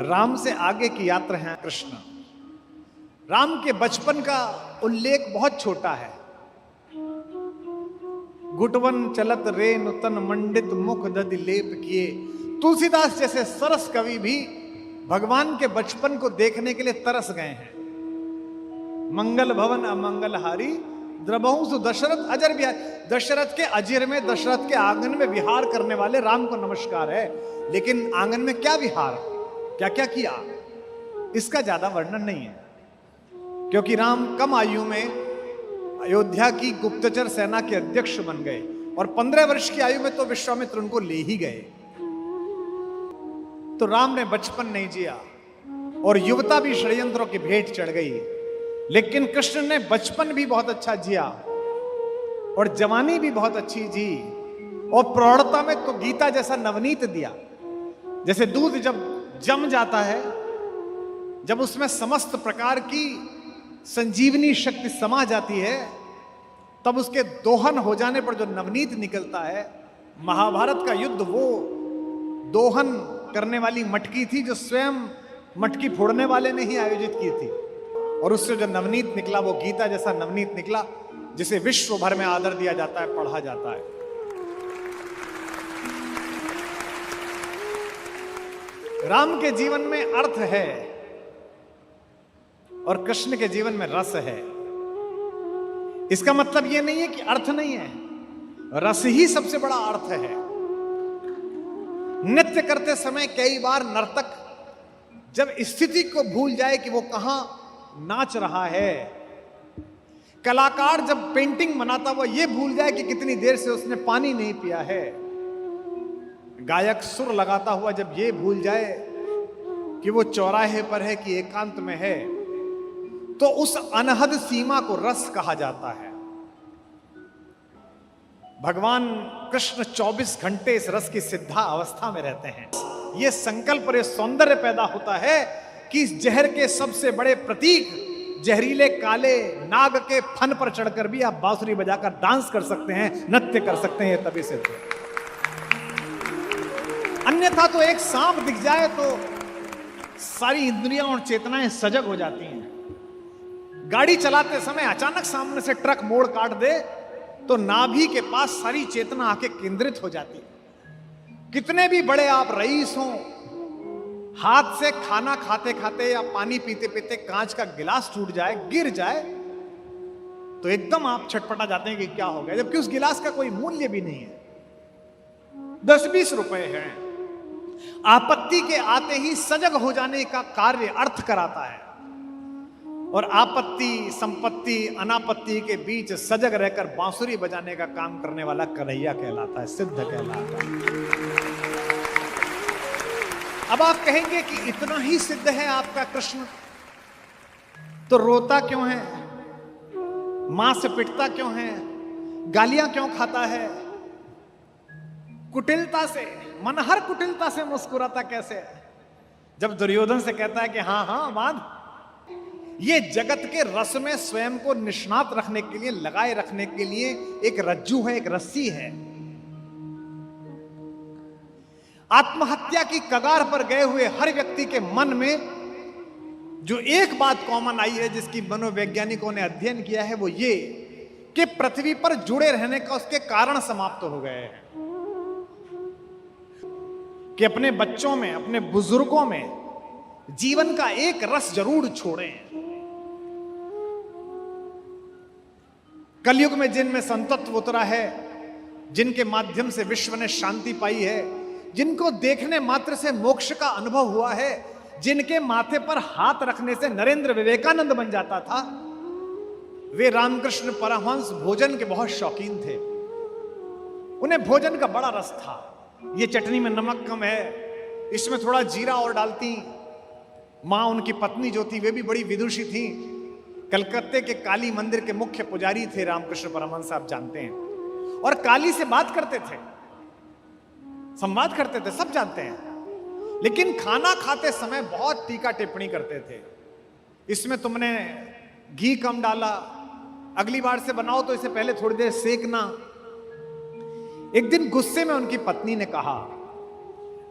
राम से आगे की यात्रा है कृष्ण। राम के बचपन का उल्लेख बहुत छोटा है। गुटवन चलत रे नुतन मंडित मुख दधि लेप किए। तुलसीदास जैसे सरस कवि भी भगवान के बचपन को देखने के लिए तरस गए हैं। मंगल भवन अमंगल हारी द्रबहु सु दशरथ अजर विहार। दशरथ के अजर में, दशरथ के आंगन में विहार करने वाले राम को नमस्कार है। लेकिन आंगन में क्या विहार, क्या क्या किया, इसका ज्यादा वर्णन नहीं है, क्योंकि राम कम आयु में अयोध्या की गुप्तचर सेना के अध्यक्ष बन गए और 15 वर्ष की आयु में तो विश्वामित्र उनको ले ही गए। तो राम ने बचपन नहीं जिया और युवता भी षड्यंत्रों की भेंट चढ़ गई। लेकिन कृष्ण ने बचपन भी बहुत अच्छा जिया और जवानी भी बहुत अच्छी जी, और प्रौढ़ता में तो गीता जैसा नवनीत दिया। जैसे दूध जब जम जाता है, जब उसमें समस्त प्रकार की संजीवनी शक्ति समा जाती है, तब उसके दोहन हो जाने पर जो नवनीत निकलता है। महाभारत का युद्ध वो दोहन करने वाली मटकी थी जो स्वयं मटकी फोड़ने वाले ने ही आयोजित की थी, और उससे जो नवनीत निकला वो गीता जैसा नवनीत निकला, जिसे विश्व भर में आदर दिया जाता है, पढ़ा जाता है। राम के जीवन में अर्थ है और कृष्ण के जीवन में रस है। इसका मतलब यह नहीं है कि अर्थ नहीं है, रस ही सबसे बड़ा अर्थ है। नृत्य करते समय कई बार नर्तक जब स्थिति को भूल जाए कि वो कहां नाच रहा है, कलाकार जब पेंटिंग बनाता हुआ ये भूल जाए कि कितनी देर से उसने पानी नहीं पिया है, गायक सुर लगाता हुआ जब ये भूल जाए कि वो चौराहे पर है कि एकांत में है, तो उस अनहद सीमा को रस कहा जाता है। भगवान कृष्ण 24 घंटे इस रस की सिद्धा अवस्था में रहते हैं। यह संकल्प और सौंदर्य पैदा होता है कि इस जहर के सबसे बड़े प्रतीक जहरीले काले नाग के फन पर चढ़कर भी आप बांसुरी बजाकर डांस कर सकते हैं, नृत्य कर सकते हैं। तभी से तो अन्यथा तो एक सांप दिख जाए तो सारी इंद्रियां और चेतनाएं सजग हो जाती हैं। गाड़ी चलाते समय अचानक सामने से ट्रक मोड़ काट दे तो नाभि के पास सारी चेतना आके केंद्रित हो जाती है। कितने भी बड़े आप रईस हों, हाथ से खाना खाते खाते या पानी पीते पीते कांच का गिलास टूट जाए, गिर जाए, तो एकदम आप छटपटा जाते हैं कि क्या हो गया, जबकि उस गिलास का कोई मूल्य भी नहीं है, 10-20 रुपए हैं। आपत्ति के आते ही सजग हो जाने का कार्य अर्थ कराता है, और आपत्ति संपत्ति अनापत्ति के बीच सजग रहकर बांसुरी बजाने का काम करने वाला कन्हैया कहलाता है, सिद्ध कहलाता है। अब आप कहेंगे कि इतना ही सिद्ध है आपका कृष्ण, तो रोता क्यों है, मां से पिटता क्यों है, गालियां क्यों खाता है, कुटिलता से, मनहर कुटिलता से मुस्कुराता कैसे है, जब दुर्योधन से कहता है कि हाँ हाँ बांध। ये जगत के रस में स्वयं को निष्णात रखने के लिए, लगाए रखने के लिए एक रज्जू है, एक रस्सी है। आत्महत्या की कगार पर गए हुए हर व्यक्ति के मन में जो एक बात कॉमन आई है, जिसकी मनोवैज्ञानिकों ने अध्ययन किया है, वो ये कि पृथ्वी पर जुड़े रहने का उसके कारण समाप्त हो गए हैं। कि अपने बच्चों में, अपने बुजुर्गों में जीवन का एक रस जरूर छोड़ें। कलयुग में जिनमें संतत्व उतरा है, जिनके माध्यम से विश्व ने शांति पाई है, जिनको देखने मात्र से मोक्ष का अनुभव हुआ है, जिनके माथे पर हाथ रखने से नरेंद्र विवेकानंद बन जाता था, वे रामकृष्ण परमहंस भोजन के बहुत शौकीन थे। उन्हें भोजन का बड़ा रस था। ये चटनी में नमक कम है, इसमें थोड़ा जीरा और डालती। मां उनकी पत्नी जो थी वे भी बड़ी विदुषी थी। कलकत्ते के काली मंदिर के मुख्य पुजारी थे रामकृष्ण परमहंस, आप जानते हैं, और काली से बात करते थे, संवाद करते थे, सब जानते हैं। लेकिन खाना खाते समय बहुत टीका टिप्पणी करते थे। इसमें तुमने घी कम डाला, अगली बार से बनाओ तो इसे पहले थोड़ी देर सेकना। एक दिन गुस्से में उनकी पत्नी ने कहा,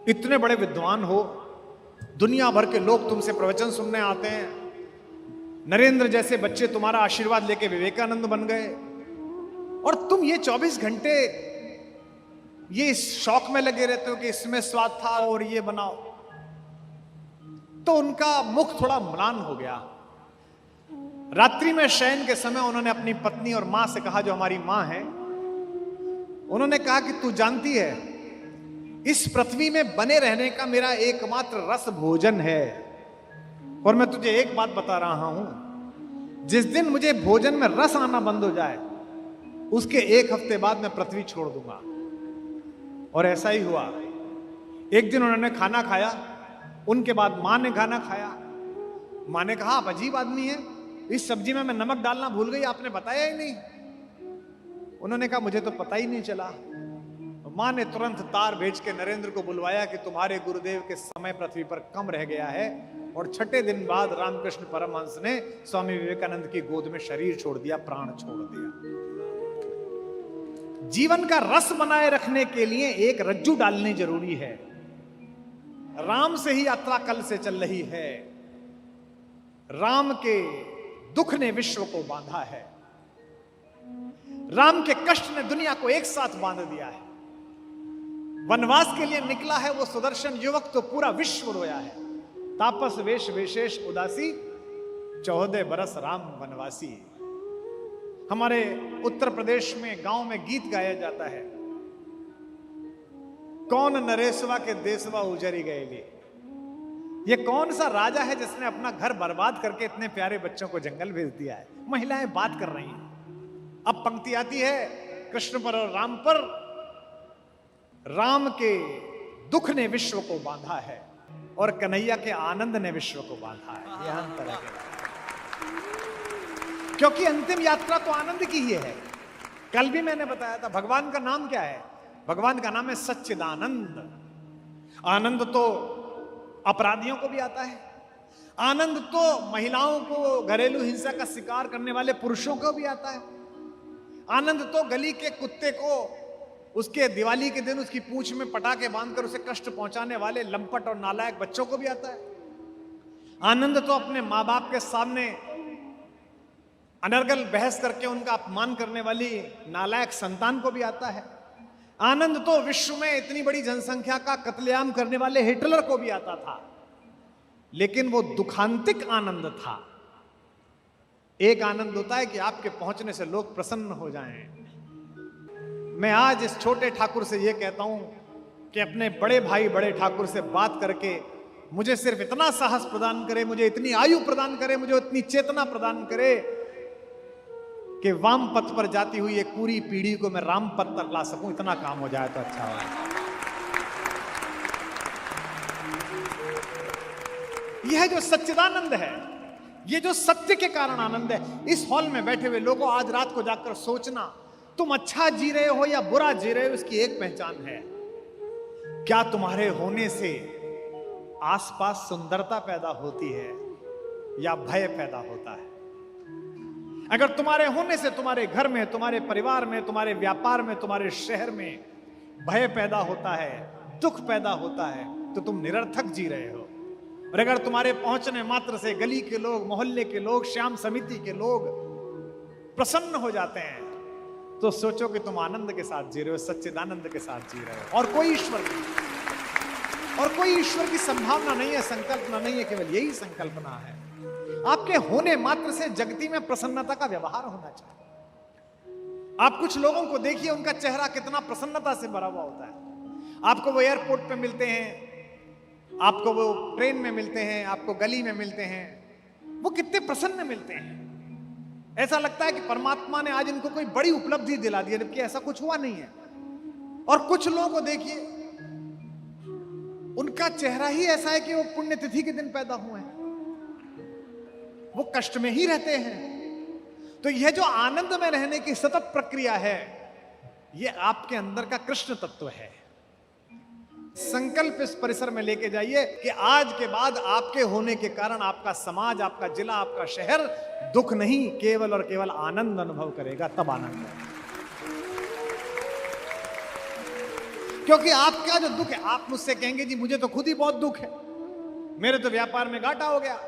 इतने बड़े विद्वान हो, दुनिया भर के लोग तुमसे प्रवचन सुनने आते हैं। नरेंद्र जैसे बच्चे तुम्हारा आशीर्वाद लेके विवेकानंद बन गए, और तुम ये 24 घंटे ये इस शौक में लगे रहते हो कि इसमें स्वाद था और ये बनाओ। तो उनका मुख थोड़ा म्लान हो गया। रात्रि में शयन के समय उन्होंने अपनी पत्नी और मां से कहा, जो हमारी मां है, उन्होंने कहा कि तू जानती है, इस पृथ्वी में बने रहने का मेरा एकमात्र रस भोजन है, और मैं तुझे एक बात बता रहा हूं, जिस दिन मुझे भोजन में रस आना बंद हो जाए उसके एक हफ्ते बाद मैं पृथ्वी छोड़ दूंगा। और ऐसा ही हुआ। एक दिन उन्होंने खाना खाया, उनके बाद मां ने खाना खाया। मां ने कहा, आप अजीब आदमी हैं, इस सब्जी में मैं नमक डालना भूल गई, आपने बताया ही नहीं। उन्होंने कहा, मुझे तो पता ही नहीं चला। मां ने तुरंत तार भेज के नरेंद्र को बुलवाया कि तुम्हारे गुरुदेव के समय पृथ्वी पर कम रह गया है। और छठे दिन बाद रामकृष्ण परमहंस ने स्वामी विवेकानंद की गोद में शरीर छोड़ दिया, प्राण छोड़ दिया। जीवन का रस बनाए रखने के लिए एक रज्जू डालनी जरूरी है। राम से ही यात्रा कल से चल रही है। राम के दुख ने विश्व को बांधा है। राम के कष्ट ने दुनिया को एक साथ बांध दिया है। वनवास के लिए निकला है वो सुदर्शन युवक, तो पूरा विश्व रोया है। तापस वेश विशेष उदासी, 14 बरस राम वनवासी। हमारे उत्तर प्रदेश में गांव में गीत गाया जाता है, कौन नरेशवा के देशवा उजरी गए लिए। ये कौन सा राजा है जिसने अपना घर बर्बाद करके इतने प्यारे बच्चों को जंगल भेज दिया है। महिलाएं बात कर रही हैं। अब पंक्ति आती है कृष्ण पर और राम पर, राम के दुख ने विश्व को बांधा है और कन्हैया के आनंद ने विश्व को बांधा है। यह अंतर है, क्योंकि अंतिम यात्रा तो आनंद की ही है। कल भी मैंने बताया था, भगवान का नाम क्या है? भगवान का नाम है सच्चिदानंद। आनंद तो अपराधियों को भी आता है, आनंद तो महिलाओं को, घरेलू हिंसा का शिकार करने वाले पुरुषों को भी आता है, आनंद तो गली के कुत्ते को उसके दिवाली के दिन उसकी पूंछ में पटाखे बांधकर उसे कष्ट पहुंचाने वाले लंपट और नालायक बच्चों को भी आता है। आनंद तो अपने मां बाप के सामने अनर्गल बहस करके उनका अपमान करने वाली नालायक संतान को भी आता है। आनंद तो विश्व में इतनी बड़ी जनसंख्या का कत्लेआम करने वाले हिटलर को भी आता था। लेकिन वो दुखांतिक आनंद था। एक आनंद होता है कि आपके पहुंचने से लोग प्रसन्न हो जाएं। मैं आज इस छोटे ठाकुर से ये कहता हूं कि अपने बड़े भाई बड़े ठाकुर से बात करके मुझे सिर्फ इतना साहस प्रदान करे, मुझे इतनी आयु प्रदान करे, मुझे इतनी चेतना प्रदान करे कि वाम पथ पर जाती हुई एक पूरी पीढ़ी को मैं राम पथ तक ला सकूं। इतना काम हो जाए तो अच्छा है। यह जो सच्चिदानंद है, ये जो सत्य के कारण आनंद है, इस हॉल में बैठे हुए लोगों आज रात को जाकर सोचना, तुम अच्छा जी रहे हो या बुरा जी रहे हो, इसकी एक पहचान है। क्या तुम्हारे होने से आसपास सुंदरता पैदा होती है या भय पैदा होता है? अगर तुम्हारे होने से तुम्हारे घर में, तुम्हारे परिवार में, तुम्हारे व्यापार में, तुम्हारे शहर में भय पैदा होता है, दुख पैदा होता है, तो तुम निरर्थक जी रहे हो। और अगर तुम्हारे पहुंचने मात्र से गली के लोग, मोहल्ले के लोग, श्याम समिति के लोग प्रसन्न हो जाते हैं, तो सोचो कि तुम आनंद के साथ जी रहे हो, सच्चिदानंद के साथ जी रहे हो। और कोई ईश्वर नहीं, और कोई ईश्वर की संभावना नहीं है, संकल्पना नहीं है, केवल यही संकल्पना है। आपके होने मात्र से जगती में प्रसन्नता का व्यवहार होना चाहिए। आप कुछ लोगों को देखिए, उनका चेहरा कितना प्रसन्नता से भरा हुआ होता है। आपको वो एयरपोर्ट पे मिलते हैं, आपको वो ट्रेन में मिलते हैं, आपको गली में मिलते हैं, वो कितने प्रसन्न मिलते हैं। ऐसा लगता है कि परमात्मा ने आज इनको कोई बड़ी उपलब्धि दिला दी है, जबकि ऐसा कुछ हुआ नहीं है। और कुछ लोगों को देखिए, उनका चेहरा ही ऐसा है कि वो पुण्यतिथि के दिन पैदा हुए हैं, वो कष्ट में ही रहते हैं। तो यह जो आनंद में रहने की सतत प्रक्रिया है, यह आपके अंदर का कृष्ण तत्व है। संकल्प इस परिसर में लेके जाइए कि आज के बाद आपके होने के कारण आपका समाज, आपका जिला, आपका शहर दुख नहीं, केवल और केवल आनंद अनुभव करेगा। तब आनंद है, क्योंकि आपका जो दुख है, आप मुझसे कहेंगे जी मुझे तो खुद ही बहुत दुख है, मेरे तो व्यापार में घाटा हो गया,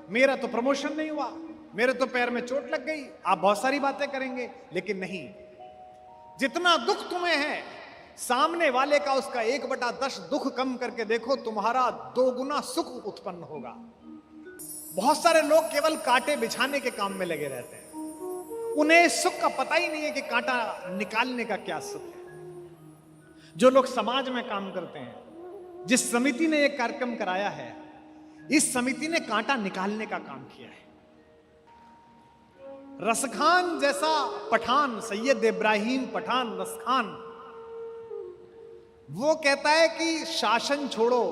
मेरा तो प्रमोशन नहीं हुआ, मेरे तो पैर में चोट लग गई। आप बहुत सारी बातें करेंगे, लेकिन नहीं, जितना दुख तुम्हें है, सामने वाले का उसका 1/10 दुख कम करके देखो, तुम्हारा 2 गुना सुख उत्पन्न होगा। बहुत सारे लोग केवल कांटे बिछाने के काम में लगे रहते हैं, उन्हें सुख का पता ही नहीं है कि कांटा निकालने का क्या सुख है। जो लोग समाज में काम करते हैं, जिस समिति ने एक कार्यक्रम कराया है, इस समिति ने कांटा निकालने का काम किया है। रसखान जैसा पठान, सैयद इब्राहिम पठान रसखान, वो कहता है कि शासन छोड़ो,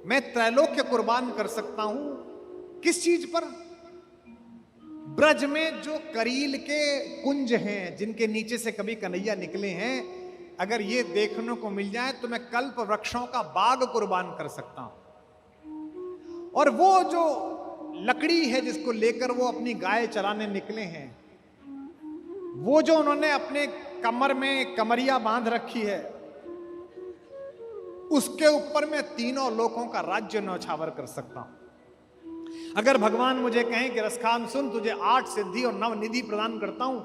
मैं त्रैलोक्य कुर्बान कर सकता हूं। किस चीज पर? ब्रज में जो करील के कुंज हैं, जिनके नीचे से कभी कन्हैया निकले हैं, अगर ये देखने को मिल जाए तो मैं कल्प वृक्षों का बाग कुर्बान कर सकता हूं। और वो जो लकड़ी है जिसको लेकर वो अपनी गाय चराने निकले हैं, वो जो उन्होंने अपने कमर में कमरिया बांध रखी है, उसके ऊपर मैं तीनों लोकों का राज्य न्यौछावर कर सकता हूं। अगर भगवान मुझे कहें कि रसखान सुन, तुझे 8 सिद्धि और 9 निधि प्रदान करता हूं,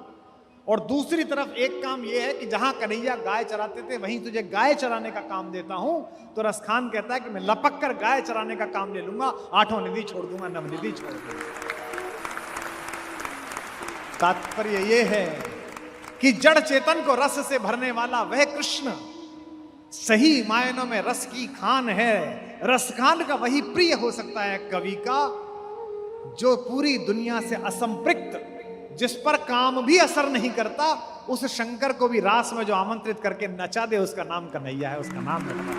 और दूसरी तरफ एक काम यह है कि जहां कन्हैया गाय चराते थे वहीं तुझे गाय चराने का काम देता हूं, तो रसखान कहता है कि मैं लपक कर गाय चराने का काम ले लूंगा, 8 निधि छोड़ दूंगा, 9 निधि छोड़ दूंगा। तात्पर्य यह है कि जड़ चेतन को रस से भरने वाला वह कृष्ण सही मायनों में रस की खान है। रसखान का वही प्रिय हो सकता है कवि का, जो पूरी दुनिया से असंपृक्त, जिस पर काम भी असर नहीं करता, उस शंकर को भी रास में जो आमंत्रित करके नचा दे, उसका नाम कन्हैया है, उसका नाम कन्हैया।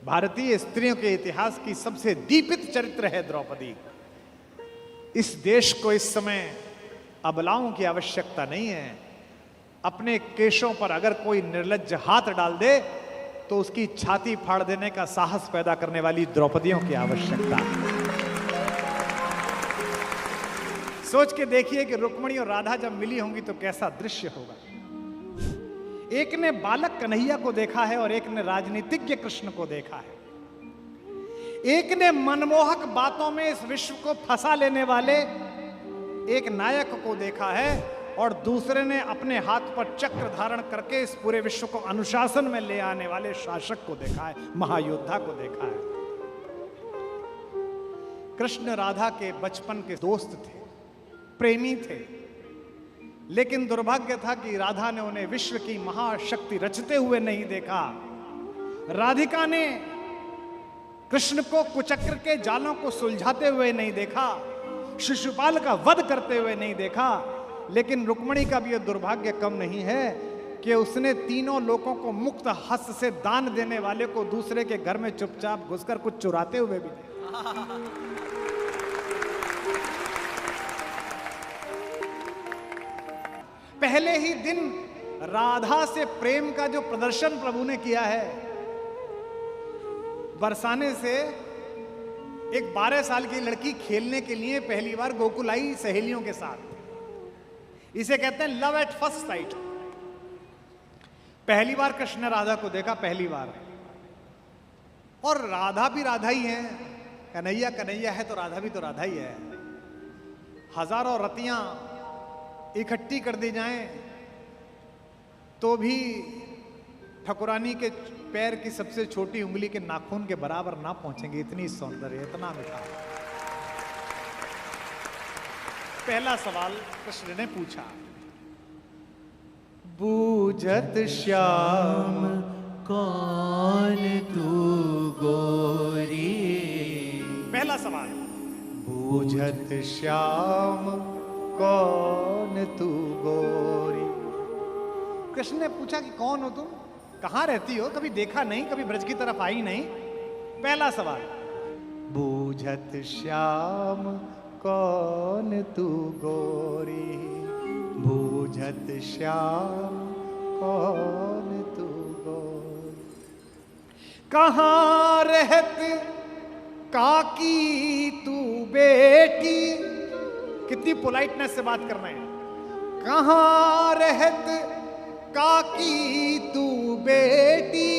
भारतीय स्त्रियों के इतिहास की सबसे दीपित चरित्र है द्रौपदी। इस देश को इस समय अबलाओं की आवश्यकता नहीं है। अपने केशों पर अगर कोई निर्लज्ज हाथ डाल दे तो उसकी छाती फाड़ देने का साहस पैदा करने वाली द्रौपदियों की आवश्यकता है। सोच के देखिए कि रुक्मिणी और राधा जब मिली होंगी तो कैसा दृश्य होगा। एक ने बालक कन्हैया को देखा है और एक ने राजनीतिज्ञ कृष्ण को देखा है। एक ने मनमोहक बातों में इस विश्व को फंसा लेने वाले एक नायक को देखा है, और दूसरे ने अपने हाथ पर चक्र धारण करके इस पूरे विश्व को अनुशासन में ले आने वाले शासक को देखा है, महायोद्धा को देखा है। कृष्ण राधा के बचपन के दोस्त थे, प्रेमी थे, लेकिन दुर्भाग्य था कि राधा ने उन्हें विश्व की महाशक्ति रचते हुए नहीं देखा। राधिका ने कृष्ण को कुचक्र के जालों को सुलझाते हुए नहीं देखा, शिशुपाल का वध करते हुए नहीं देखा। लेकिन रुक्मिणी का भी यह दुर्भाग्य कम नहीं है कि उसने तीनों लोगों को मुक्त हस्त से दान देने वाले को दूसरे के घर में चुपचाप घुसकर कुछ चुराते हुए भी देखा। पहले ही दिन राधा से प्रेम का जो प्रदर्शन प्रभु ने किया है, बरसाने से एक 12 साल की लड़की खेलने के लिए पहली बार गोकुल आई सहेलियों के साथ। इसे कहते हैं लव एट फर्स्ट साइट। पहली बार कृष्ण ने राधा को देखा, पहली बार। और राधा भी राधा ही है, कन्हैया कन्हैया है तो राधा भी तो राधा ही है। हजारों रतियां इकट्ठी कर दी जाएं तो भी ठकुरानी के पैर की सबसे छोटी उंगली के नाखून के बराबर ना पहुंचेंगे, इतनी सौंदर्य, इतना मिठा। पहला सवाल कृष्ण ने पूछा, बूझत श्याम कौन तू गोरी। पहला सवाल, बूझत श्याम कौन तू गोरी। कृष्ण ने पूछा कि कौन हो तुम, कहां रहती हो, कभी देखा नहीं, कभी ब्रज की तरफ आई नहीं। पहला सवाल, बूझत श्याम कौन तू गोरी, बूझत श्याम कौन तू गोरी। कहां रहत काकी तू बेटी, कितनी पोलाइटनेस से बात करना है। कहाँ रहत काकी तू बेटी,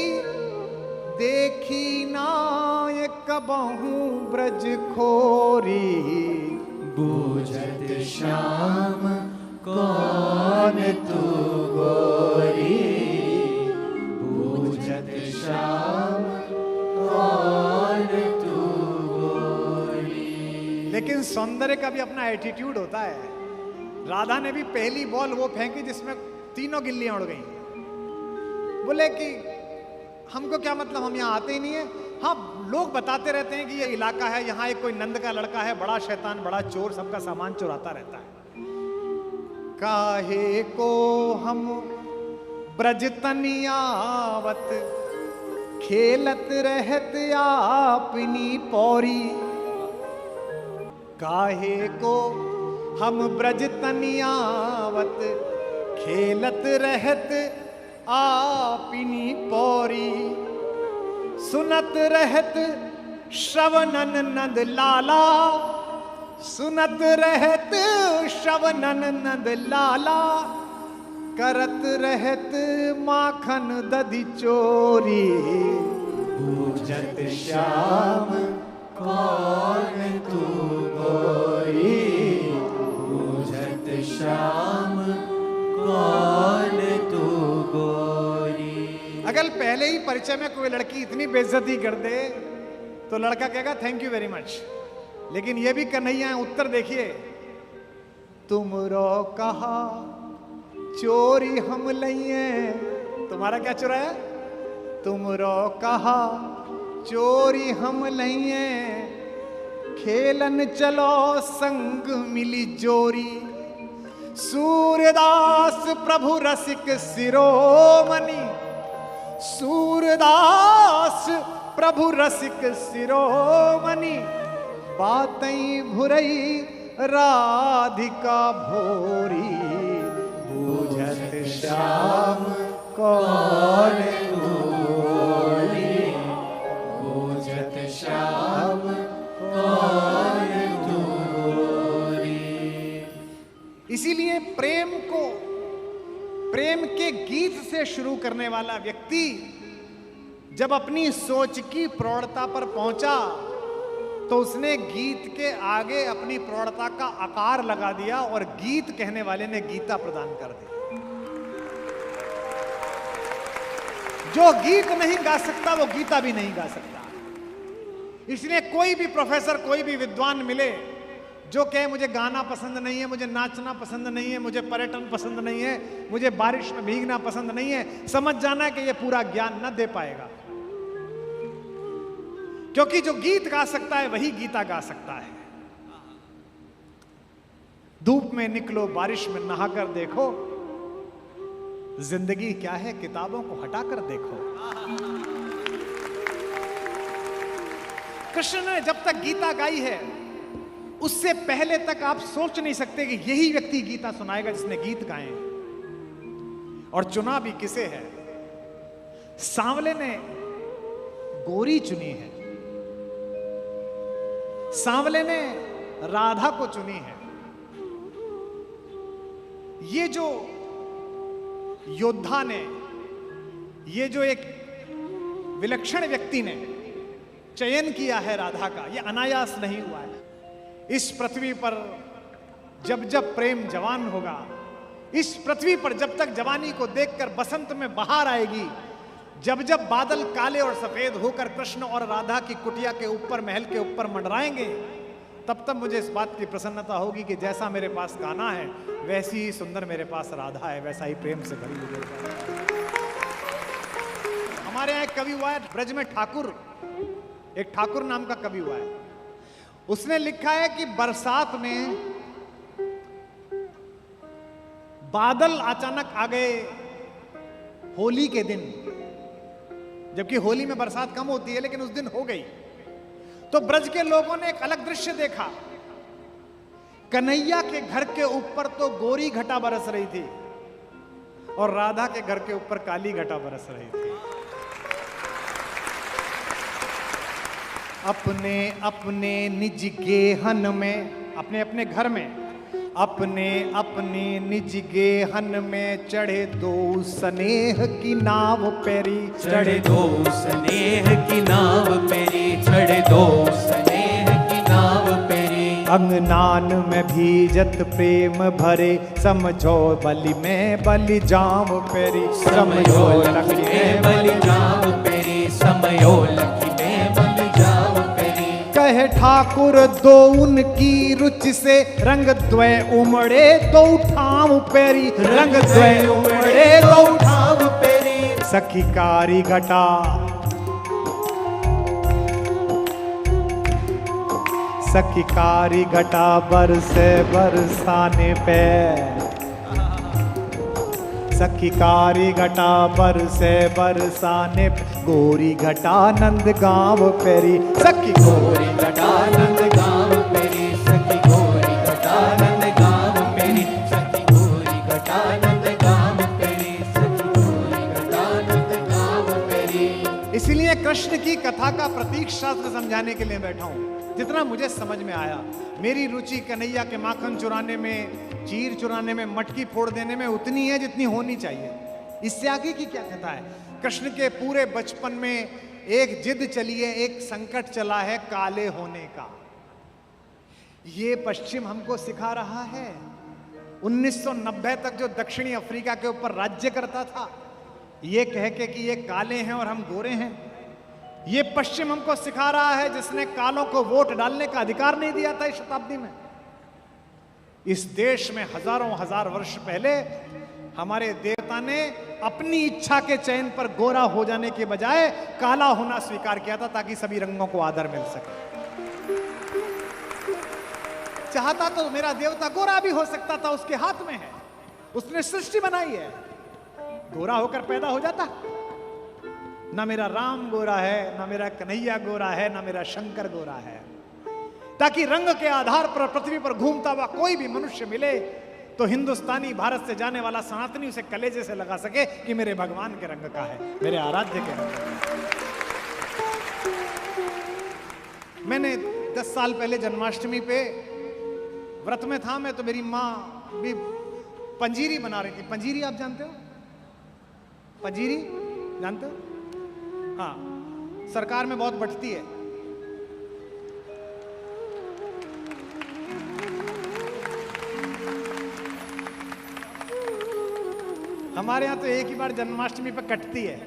देखी नाय कबहू ब्रज खोरी। बूझत श्याम कौन तू गोरी, बूझत श्याम कौन तू गोरी। लेकिन सौंदर्य का भी अपना एटीट्यूड होता है। राधा ने भी पहली बॉल वो फेंकी जिसमें तीनों गिल्लियां उड़ गई। बोले कि हमको क्या मतलब, हम यहाँ आते ही नहीं है। हाँ, लोग बताते रहते हैं कि ये इलाका है, यहाँ एक कोई नंद का लड़का है, बड़ा शैतान, बड़ा चोर, सबका सामान चुराता रहता है। काहे को हम ब्रज तनियावत, खेलत रहत आपनी पौरी। काहे को हम ब्रज तनियावत, खेलत रहत आपनी पौरी। सुनत रहत श्रवणन नंद लाला, सुनत रहत श्रवणन नंद लाला। करत रहत माखन दधि चोरी। बूझत श्याम कौन तू गोरी, बूझत श्याम कौन तू गोरी। अगर पहले ही परिचय में कोई लड़की इतनी बेइज्जती कर दे तो लड़का कहेगा थैंक यू वेरी मच। लेकिन ये भी कन्हैया है, उत्तर देखिए। तुमरो कहा चोरी हम लइए, तुम्हारा क्या चुराया? तुमरो कहा चोरी हम लइए, खेलन चलो संग मिली जोरी। सूरदास प्रभु रसिक शिरोमणि, सूरदास प्रभु रसिक शिरोमणि। बातई भुरई राधिका भोरी। बूझत श्याम कौन तू गोरी, बूझत श्याम कौन तू गोरी। इसीलिए प्रेम के गीत से शुरू करने वाला व्यक्ति जब अपनी सोच की प्रौढ़ता पर पहुंचा तो उसने गीत के आगे अपनी प्रौढ़ता का आकार लगा दिया और गीत कहने वाले ने गीता प्रदान कर दी। जो गीत नहीं गा सकता वो गीता भी नहीं गा सकता। इसलिए कोई भी प्रोफेसर, कोई भी विद्वान मिले जो कहे मुझे गाना पसंद नहीं है, मुझे नाचना पसंद नहीं है, मुझे पर्यटन पसंद नहीं है, मुझे बारिश में भीगना पसंद नहीं है, समझ जाना कि ये पूरा ज्ञान न दे पाएगा। क्योंकि जो गीत गा सकता है वही गीता गा सकता है। धूप में निकलो, बारिश में नहाकर देखो, जिंदगी क्या है किताबों को हटाकर देखो। कृष्ण ने जब तक गीता गाई है उससे पहले तक आप सोच नहीं सकते कि यही व्यक्ति गीता सुनाएगा जिसने गीत गाए। और चुना भी किसे है? सांवले ने गोरी चुनी है, सांवले ने राधा को चुनी है। ये जो योद्धा ने, ये जो एक विलक्षण व्यक्ति ने चयन किया है राधा का, ये अनायास नहीं हुआ है। इस पृथ्वी पर जब जब प्रेम जवान होगा, इस पृथ्वी पर जब तक जवानी को देखकर बसंत में बहार आएगी, जब जब बादल काले और सफेद होकर कृष्ण और राधा की कुटिया के ऊपर, महल के ऊपर मंडराएंगे, तब तक मुझे इस बात की प्रसन्नता होगी कि जैसा मेरे पास कान्हा है वैसी ही सुंदर मेरे पास राधा है, वैसा ही प्रेम से भरी हुई है। हमारे यहाँ एक कवि हुआ है ब्रज में, ठाकुर, एक ठाकुर नाम का कवि हुआ है। उसने लिखा है कि बरसात में बादल अचानक आ गए होली के दिन, जबकि होली में बरसात कम होती है, लेकिन उस दिन हो गई। तो ब्रज के लोगों ने एक अलग दृश्य देखा। कन्हैया के घर के ऊपर तो गोरी घटा बरस रही थी और राधा के घर के ऊपर काली घटा बरस रही थी। अपने अपने निज गेहन में, अपने अपने घर में अपने अपने निज गेहन में चढ़े दो स्नेह की नाव पेरी, चढ़े दो स्नेह की नाव पेरी, चढ़े दो स्नेह की नाव पेरी। अंगनान में भीजत प्रेम भरे, समझो बलि में बलि जाम पेरी, समयो लखी में बलि जाम पेरी, समयो लखी में बलि जाम पेरी। कहे ठाकुर दो उनकी रुचि से, रंग द्वय उमड़े दो ठाम पेरी, रंग द्वय उमड़े दो ठाम पेरी। सखी कारी घटा सखी कारी घटा बरसे बरसाने पे, सखी कारी घटा बरसे बरसाने पे, गोरी घटा नंद गाँव पेरी, सखी गोरी घटा नंद गाँव पेरी, सखी गोरी घटा नंद गाँव पेरी, सखी गोरी घटा नंद गाँव पेरी, सखी गोरी घटा नंद गाँव पेरी। इसलिए कृष्ण की कथा का प्रतीक शास्त्र समझाने के लिए बैठा हूं। जितना मुझे समझ में आया, मेरी रुचि कन्हैया के माखन चुराने में, चीर चुराने में, मटकी फोड़ देने में उतनी है जितनी होनी चाहिए। इससे आगे की क्या कथा है? कृष्ण के पूरे बचपन में एक जिद चली है, एक संकट चला है काले होने का। ये पश्चिम हमको सिखा रहा है। 1990 तक जो दक्षिणी अफ्रीका के ऊपर राज्य करता था, ये कह के कि ये काले हैं और हम गोरे हैं, ये पश्चिम हमको सिखा रहा है, जिसने कालों को वोट डालने का अधिकार नहीं दिया था इस शताब्दी में। इस देश में हजारों हजार वर्ष पहले हमारे देवता ने अपनी इच्छा के चयन पर गोरा हो जाने के बजाय काला होना स्वीकार किया था, ताकि सभी रंगों को आदर मिल सके। चाहता तो मेरा देवता गोरा भी हो सकता था, उसके हाथ में है, उसने सृष्टि बनाई है। गोरा होकर पैदा हो जाता। ना मेरा राम गोरा है, ना मेरा कन्हैया गोरा है, ना मेरा शंकर गोरा है, ताकि रंग के आधार पर पृथ्वी पर घूमता हुआ कोई भी मनुष्य मिले तो हिंदुस्तानी, भारत से जाने वाला सनातनी उसे कलेजे से लगा सके कि मेरे भगवान के रंग का है, मेरे आराध्य के रंग का है। मैंने 10 साल पहले जन्माष्टमी पे व्रत में था मैं, तो मेरी माँ भी पंजीरी बना रही थी। पंजीरी आप जानते हो? पंजीरी जानते हो? हाँ, सरकार में बहुत बंटती है। हमारे यहाँ तो एक ही बार जन्माष्टमी पर कटती है,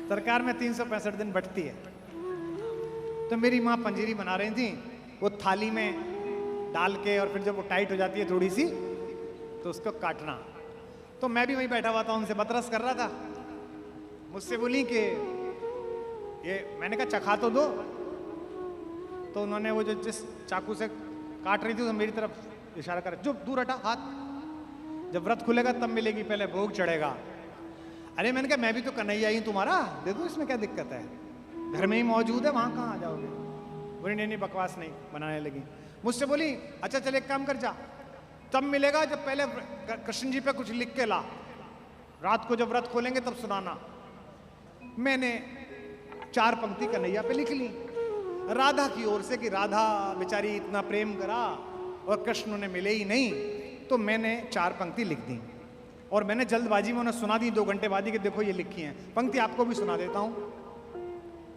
सरकार में 365 दिन बंटती है। तो मेरी माँ पंजीरी बना रही थी, वो थाली में डाल के, और फिर जब वो टाइट हो जाती है थोड़ी सी, तो उसको काटना। तो मैं भी वहीं बैठा हुआ था, उनसे बतरस कर रहा था। मुझसे बोली कि ये, मैंने कहा चखा तो दो। तो उन्होंने वो जो जिस चाकू से काट रही थी, तो मेरी तरफ इशारा कर, जो दूर हटा हाथ, जब व्रत खुलेगा तब मिलेगी, पहले भोग चढ़ेगा। अरे मैंने कहा मैं भी तो कन्हैया ही तुम्हारा, दे दो, इसमें क्या दिक्कत है, घर में ही मौजूद है, वहां कहाँ आ जाओगे? बोली नहीं बकवास नहीं, बनाने लगी। मुझसे बोली अच्छा चल एक काम कर, जा तब मिलेगा जब पहले कृष्ण जी पे कुछ लिख के ला, रात को जब व्रत खोलेंगे तब सुनाना। मैंने 4 पंक्ति कन्हैया पे लिख ली, राधा की ओर से, कि राधा बेचारी इतना प्रेम करा और कृष्ण उन्हें मिले ही नहीं, तो मैंने 4 पंक्ति लिख दी और मैंने जल्दबाजी में उन्हें सुना दी 2 घंटे बाद ही, कि देखो ये लिखी हैं पंक्ति, आपको भी सुना देता हूं।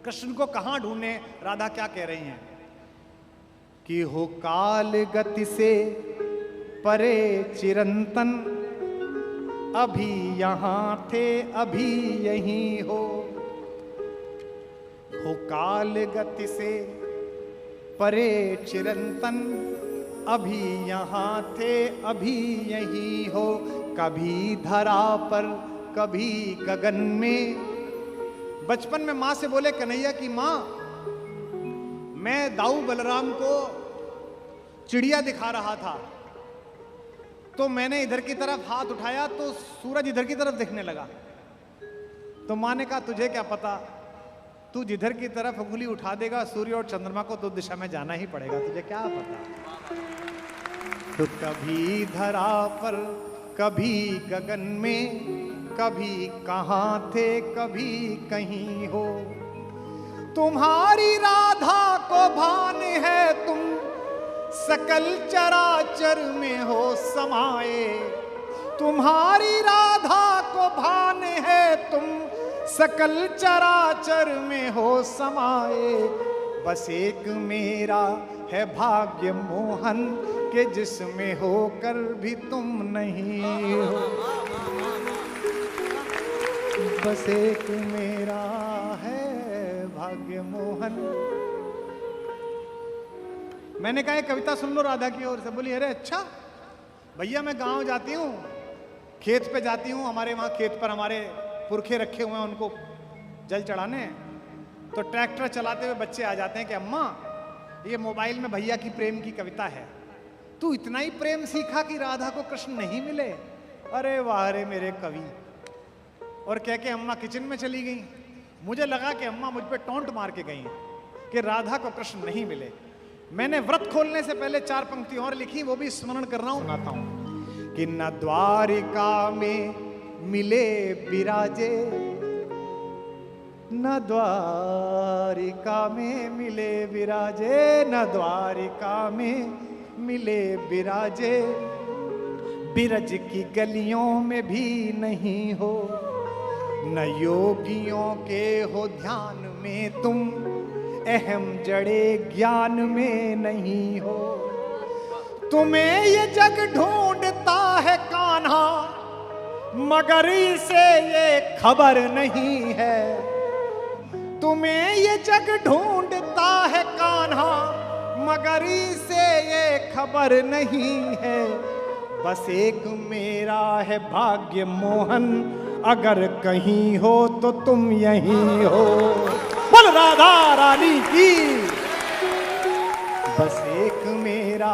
कृष्ण को कहां ढूंढे, राधा क्या कह रही हैं कि हो काल गति से परे चिरंतन, अभी यहां थे अभी यहीं हो काल गति से परे चिरंतन, अभी यहां थे अभी यहीं हो। कभी धरा पर कभी गगन में। बचपन में मां से बोले कन्हैया की मां, मैं दाऊ बलराम को चिड़िया दिखा रहा था, तो मैंने इधर की तरफ हाथ उठाया तो सूरज इधर की तरफ दिखने लगा। तो मां ने कहा तुझे क्या पता, तू जिधर की तरफ उंगली उठा देगा सूर्य और चंद्रमा को तो दिशा में जाना ही पड़ेगा, तुझे क्या पता। तो कभी धरा पर कभी गगन में, कभी कहां थे कभी कहीं हो। तुम्हारी राधा को भान है तुम सकल चराचर में हो समाए। तुम्हारी राधा को भान है, तुम सकल चराचर में हो समाए। बस एक मेरा है भाग्य मोहन के जिसमें होकर भी तुम नहीं हो। बस एक मेरा है भाग्य मोहन। मैंने कहा एक कविता सुन लो राधा की ओर से। बोली अरे अच्छा भैया, मैं गांव जाती हूँ, खेत पे जाती हूँ, हमारे वहाँ खेत पर हमारे पुरखे रखे हुए हैं, उनको जल चढ़ाने। तो ट्रैक्टर चलाते हुए बच्चे आ जाते हैं कि अम्मा ये मोबाइल में भैया की प्रेम की कविता है, तू इतना ही प्रेम सीखा कि राधा को कृष्ण नहीं मिले। अरे वाह रे मेरे कवि। और कह के अम्मा किचन में चली गई। मुझे लगा कि अम्मा मुझ पे टोंट मार के गई कि राधा को कृष्ण नहीं मिले। मैंने व्रत खोलने से पहले 4 पंक्ति और लिखी, वो भी स्मरण कर रहा हूं, सुनाता हूं कि न द्वारिका में मिले विराजे, न द्वारिका में मिले विराजे, न द्वारिका में मिले विराजे। बिरज की गलियों में भी नहीं हो, न योगियों के हो ध्यान में तुम, अहम जड़े ज्ञान में नहीं हो। तुम्हें ये जग ढूंढता है कान्हा, मगर इसे ये खबर नहीं है। तुम्हें ये जग ढूंढता है कान्हा, मगर इसे ये खबर नहीं है। बस एक मेरा है भाग्य मोहन, अगर कहीं हो तो तुम यहीं हो। बोल राधा रानी की। बस एक मेरा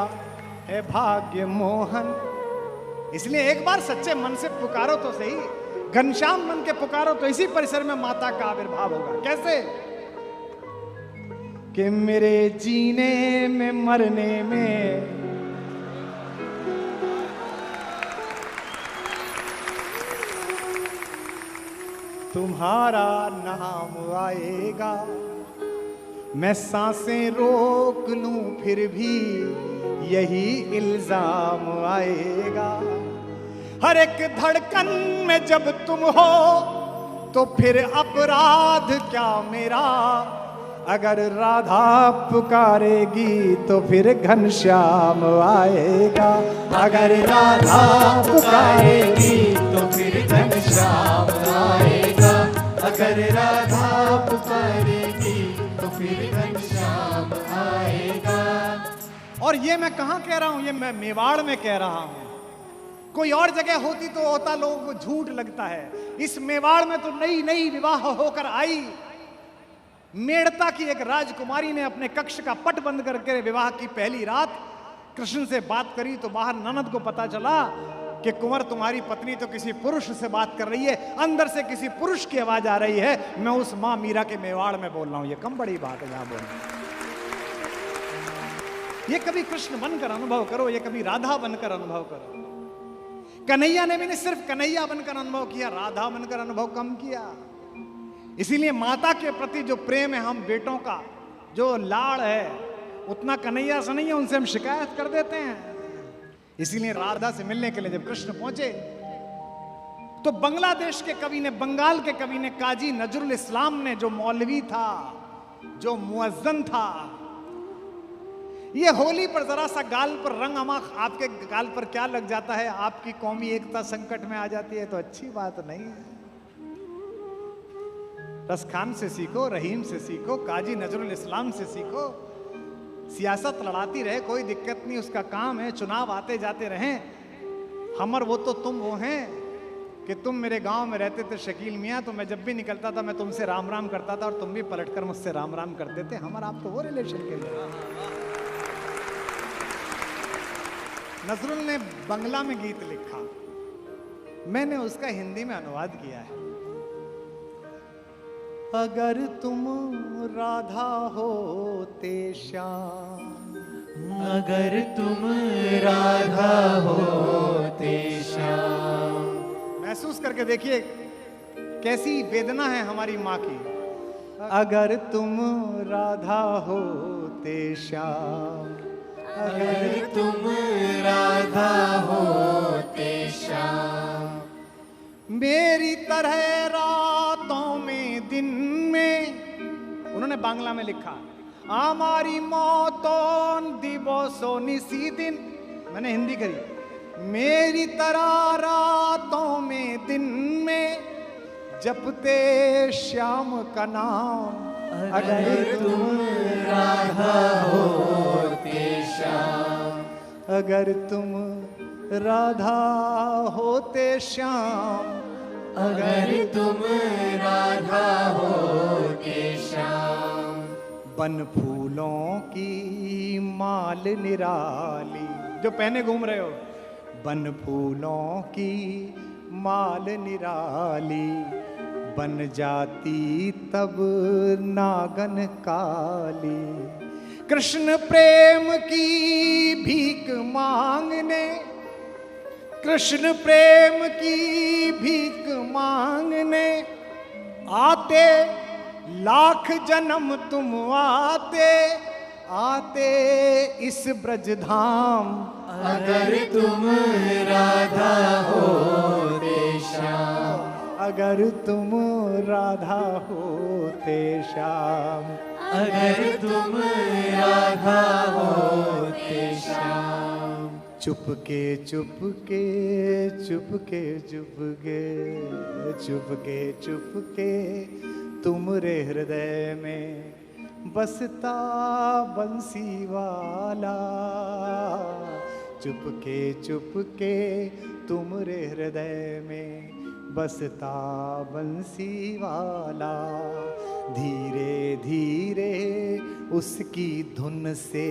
है भाग्य मोहन। इसलिए एक बार सच्चे मन से पुकारो तो सही, घनश्याम मन के पुकारो तो इसी परिसर में माता का आविर्भाव होगा। कैसे कि मेरे जीने में मरने में तुम्हारा नाम आएगा। मैं सांसें रोक लूं फिर भी यही इल्जाम आएगा। हर एक धड़कन में जब तुम हो तो फिर अपराध क्या मेरा। अगर राधा पुकारेगी तो फिर घनश्याम आएगा। अगर राधा पुकारेगी तो फिर घनश्याम आएगा। अगर राधा पुकारेगी तो फिर घनश्याम आएगा। और ये मैं कहाँ कह रहा हूँ, ये मैं मेवाड़ में कह रहा हूँ। कोई और जगह होती तो होता लोगों को झूठ लगता है। इस मेवाड़ में तो नई नई विवाह होकर आई मेड़ता की एक राजकुमारी ने अपने कक्ष का पट बंद करके विवाह की पहली रात कृष्ण से बात करी तो बाहर ननद को पता चला कि कुंवर तुम्हारी पत्नी तो किसी पुरुष से बात कर रही है, अंदर से किसी पुरुष की आवाज आ रही है। मैं उस मां मीरा के मेवाड़ में बोल रहा हूं। ये कम बड़ी बात है यहां बोलना। ये कभी कृष्ण बनकर अनुभव करो, ये कभी राधा बनकर अनुभव करो। कन्हैया ने भी नहीं सिर्फ कन्हैया बनकर अनुभव किया, राधा बनकर अनुभव कम किया। इसीलिए माता के प्रति जो प्रेम है, हम बेटों का जो लाड़ है, उतना कन्हैया से नहीं है, उनसे हम शिकायत कर देते हैं। इसीलिए राधा से मिलने के लिए जब कृष्ण पहुंचे तो बांग्लादेश के कवि ने, बंगाल के कवि ने, काजी नजरुल इस्लाम ने, जो मौलवी था, जो मुअज्जन था, ये होली पर जरा सा गाल पर रंग अमाख आपके गाल पर क्या लग जाता है, आपकी कौमी एकता संकट में आ जाती है तो अच्छी बात नहीं है। रसखान से सीखो, रहीम से सीखो, काजी नजरुल इस्लाम से सीखो। सियासत लड़ाती रहे, कोई दिक्कत नहीं, उसका काम है। चुनाव आते जाते रहें। हमर वो तो तुम वो हैं कि तुम मेरे गांव में रहते थे शकील मियाँ, तो मैं जब भी निकलता था मैं तुमसे राम राम करता था और तुम भी पलटकर मुझसे राम राम करते थे। हमारा आप तो वो रिलेशन के लिए। नजरुल ने बंगला में गीत लिखा, मैंने उसका हिंदी में अनुवाद किया है। अगर तुम राधा होते श्याम, अगर तुम राधा होते श्याम। महसूस करके देखिए कैसी वेदना है हमारी माँ की। अगर तुम राधा होते श्याम, अगर तुम राधा होते श्याम। मेरी तरह रातों में दिन में, उन्होंने बांग्ला में लिखा, आमारी मौतों दिवसों निसी दिन, मैंने हिंदी करी, मेरी तरह रातों में दिन में जपते श्याम का नाम। अगर तुम राधा होते श्याम। अगर तुम राधा होते श्याम। अगर तुम राधा होते श्याम। बन फूलों की माल निराली, जो पहने घूम रहे हो, बन फूलों की माल निराली, बन जाती तब नागन काली। कृष्ण प्रेम की भीख मांगने, कृष्ण प्रेम की भीख मांगने आते, लाख जन्म तुम आते आते इस ब्रजधाम। अगर तुम राधा होते श्याम। अगर तुम राधा होते श्याम। अगर तुम राधा होते श्याम। चुपके चुपके चुपके चुपके चुपके चुपके तुमरे हृदय में बसता बंसी वाला। चुपके चुपके तुमरे हृदय में बसता बंसी वाला। धीरे धीरे उसकी धुन से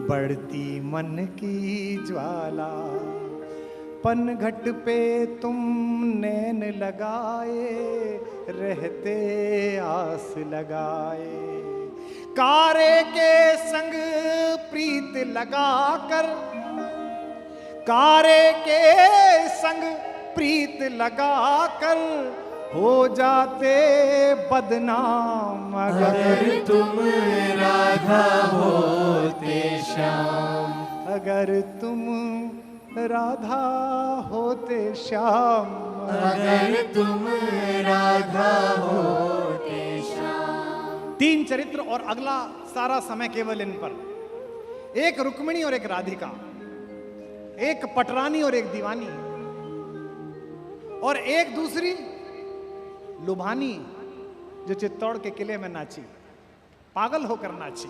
बढ़ती मन की ज्वाला। पनघट पे तुम नैन लगाए रहते आस लगाए। कारे के संग प्रीत लगाकर, कारे के संग प्रीत लगाकर हो जाते बदनाम। अगर तुम राधा होते श्याम। अगर तुम राधा होते श्याम। अगर तुम राधा होते श्याम। 3 चरित्र और अगला सारा समय केवल इन पर। एक रुक्मिणी और एक राधिका, एक पटरानी और एक दीवानी, और एक दूसरी लुभानी जो चित्तौड़ के किले में नाची, पागल होकर नाची।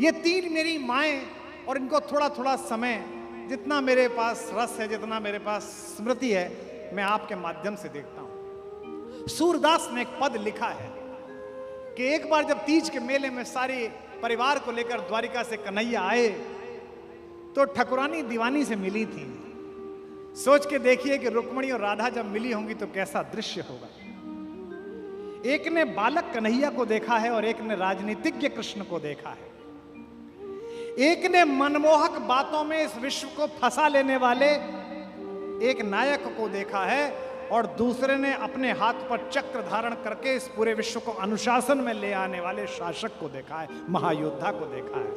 ये 3 मेरी माएं, और इनको थोड़ा थोड़ा समय, जितना मेरे पास रस है, जितना मेरे पास स्मृति है, मैं आपके माध्यम से देखता हूं। सूरदास ने एक पद लिखा है कि एक बार जब तीज के मेले में सारे परिवार को लेकर द्वारिका से कन्हैया आए तो ठकुरानी दीवानी से मिली थी। सोच के देखिए कि रुक्मिणी और राधा जब मिली होंगी तो कैसा दृश्य होगा। एक ने बालक कन्हैया को देखा है और एक ने राजनीतिज्ञ कृष्ण को देखा है। एक ने मनमोहक बातों में इस विश्व को फंसा लेने वाले एक नायक को देखा है, और दूसरे ने अपने हाथ पर चक्र धारण करके इस पूरे विश्व को अनुशासन में ले आने वाले शासक को देखा है, महायोद्धा को देखा है।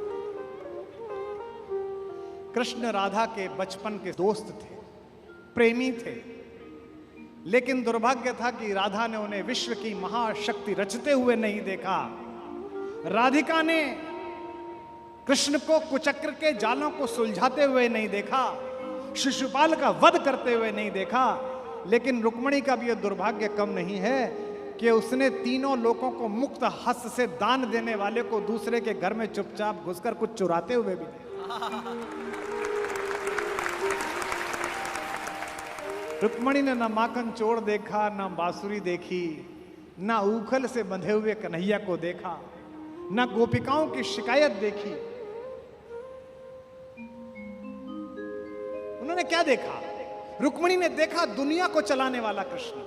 कृष्ण राधा के बचपन के दोस्त थे, प्रेमी थे, लेकिन दुर्भाग्य था कि राधा ने उन्हें विश्व की महाशक्ति रचते हुए नहीं देखा। राधिका ने कृष्ण को कुचक्र के जालों को सुलझाते हुए नहीं देखा, शिशुपाल का वध करते हुए नहीं देखा। लेकिन रुक्मिणी का भी यह दुर्भाग्य कम नहीं है कि उसने तीनों लोगों को मुक्त हस्त से दान देने वाले को दूसरे के घर में चुपचाप घुसकर कुछ चुराते हुए भी देखा। रुक्मिणी ने ना माखन चोर देखा, ना बांसुरी देखी, ना उखल से बंधे हुए कन्हैया को देखा, ना गोपिकाओं की शिकायत देखी। उन्होंने क्या देखा? रुक्मिणी ने देखा दुनिया को चलाने वाला कृष्ण,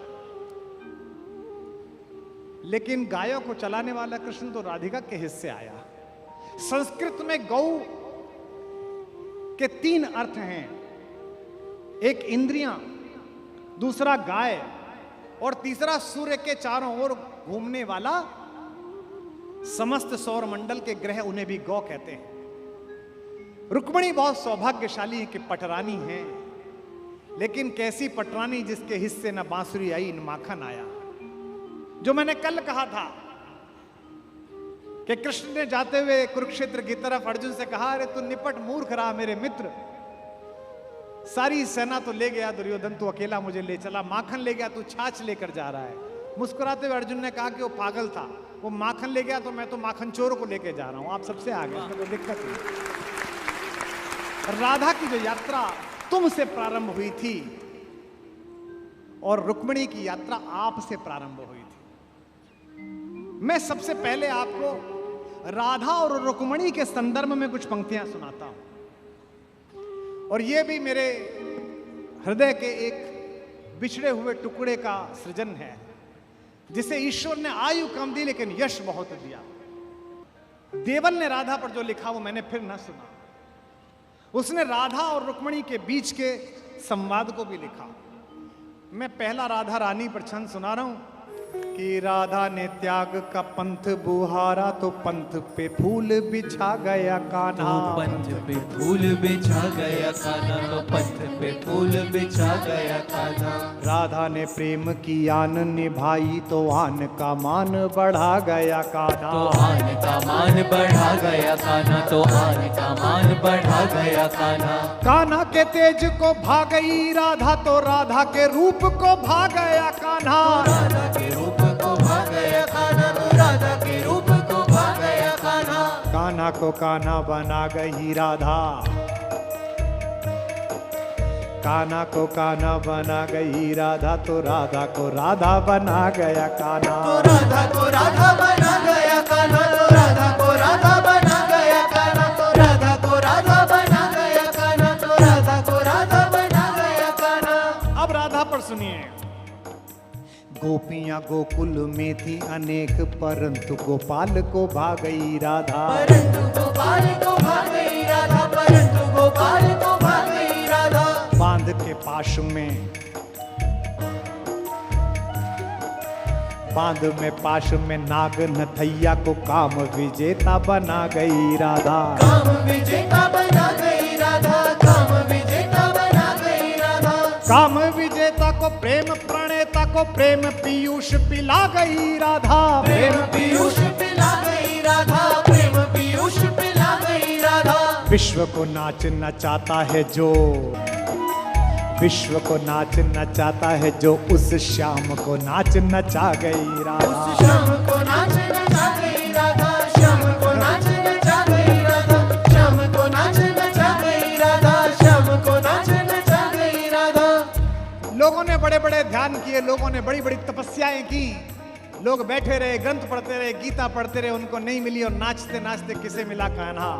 लेकिन गायों को चलाने वाला कृष्ण तो राधिका के हिस्से आया। संस्कृत में गौ के 3 अर्थ हैं, एक इंद्रियां, दूसरा गाय, और तीसरा सूर्य के चारों ओर घूमने वाला समस्त सौर मंडल के ग्रह, उन्हें भी गौ कहते हैं। रुक्मिणी बहुत सौभाग्यशाली है कि पटरानी है, लेकिन कैसी पटरानी जिसके हिस्से न बांसुरी आई न माखन आया। जो मैंने कल कहा था कि कृष्ण ने जाते हुए कुरुक्षेत्र की तरफ अर्जुन से कहा, अरे तू निपट मूर्ख रहा मेरे मित्र, सारी सेना तो ले गया दुर्योधन, तू अकेला मुझे ले चला, माखन ले गया, तू छाछ लेकर जा रहा है। मुस्कुराते हुए अर्जुन ने कहा कि वो पागल था, वो माखन ले गया तो मैं तो माखन चोर को लेके जा रहा हूं, आप सबसे आगे, इसमें कोई दिक्कत नहीं। राधा की जो यात्रा तुमसे प्रारंभ हुई थी और रुक्मिणी की यात्रा आपसे प्रारंभ हुई थी। मैं सबसे पहले आपको राधा और रुक्मिणी के संदर्भ में कुछ पंक्तियां सुनाता हूं, और यह भी मेरे हृदय के एक बिछड़े हुए टुकड़े का सृजन है, जिसे ईश्वर ने आयु कम दी लेकिन यश बहुत दिया। देवल ने राधा पर जो लिखा वो मैंने फिर न सुना। उसने राधा और रुक्मिणी के बीच के संवाद को भी लिखा। मैं पहला राधा रानी पर छंद सुना रहा हूं कि राधा ने त्याग का पंथ बुहारा तो पंथ पे फूल बिछा गया कान्हा, तो पंथ पे फूल बिछा गया कान्हा, तो पंथ पे फूल बिछा गया कान्हा। राधा ने प्रेम की आन निभाई तो आन का मान बढ़ा गया कान्हा, तो आन का मान बढ़ा गया कान्हा, तो आन का मान बढ़ा गया कान्हा। कान्हा के तेज को भा गई राधा तो राधा के रूप को भा गया कान्हा, राधा के रूप को भा गया कान्हा, तो राधा के रूप को भा गया कान्हा। कान्हा को कान्हा बना गई राधा, कान्हा को कान्हा बना गई राधा तो राधा को राधा बना गया कान्हा, तो राधा को राधा बना गया कान्हा, तो राधा को राधा बना गया कान्हा, तो राधा को राधा बना गया कान्हा, तो राधा को राधा बना गया कान्हा। अब राधा पर सुनिए। गोपियां गोकुल में थी अनेक परंतु गोपाल को भा गई राधा, परंतु गोपाल को भा गई राधा, परंतु गोपाल को भा गई राधा। बांध के पाश में, बांध में पाश में नाग नथैया को काम विजेता बना गई राधा, काम विजेता बना गई राधा, काम विजेता बना गई राधा। काम विजेता को प्रेम प्रणेता को प्रेम पीयूष पिला गई राधा, प्रेम पीयूष पिला गई राधा, प्रेम पीयूष पिला गई राधा। विश्व को नाच नचाता है जो, विश्व को नाच नचाता है जो उस श्याम को नाच नचा गई राधा, उस श्याम को नाच नचा गई राधा, श्याम को नाच नचा गई राधा, श्याम को नाच नचा गई राधा, श्याम को नाच नचा गई राधा। लोगों ने बड़े बड़े ध्यान किए, लोगों ने बड़ी बड़ी तपस्याएं की, लोग बैठे रहे, ग्रंथ पढ़ते रहे, गीता पढ़ते रहे, उनको नहीं मिली, और नाचते नाचते किसे मिला? कान्हा।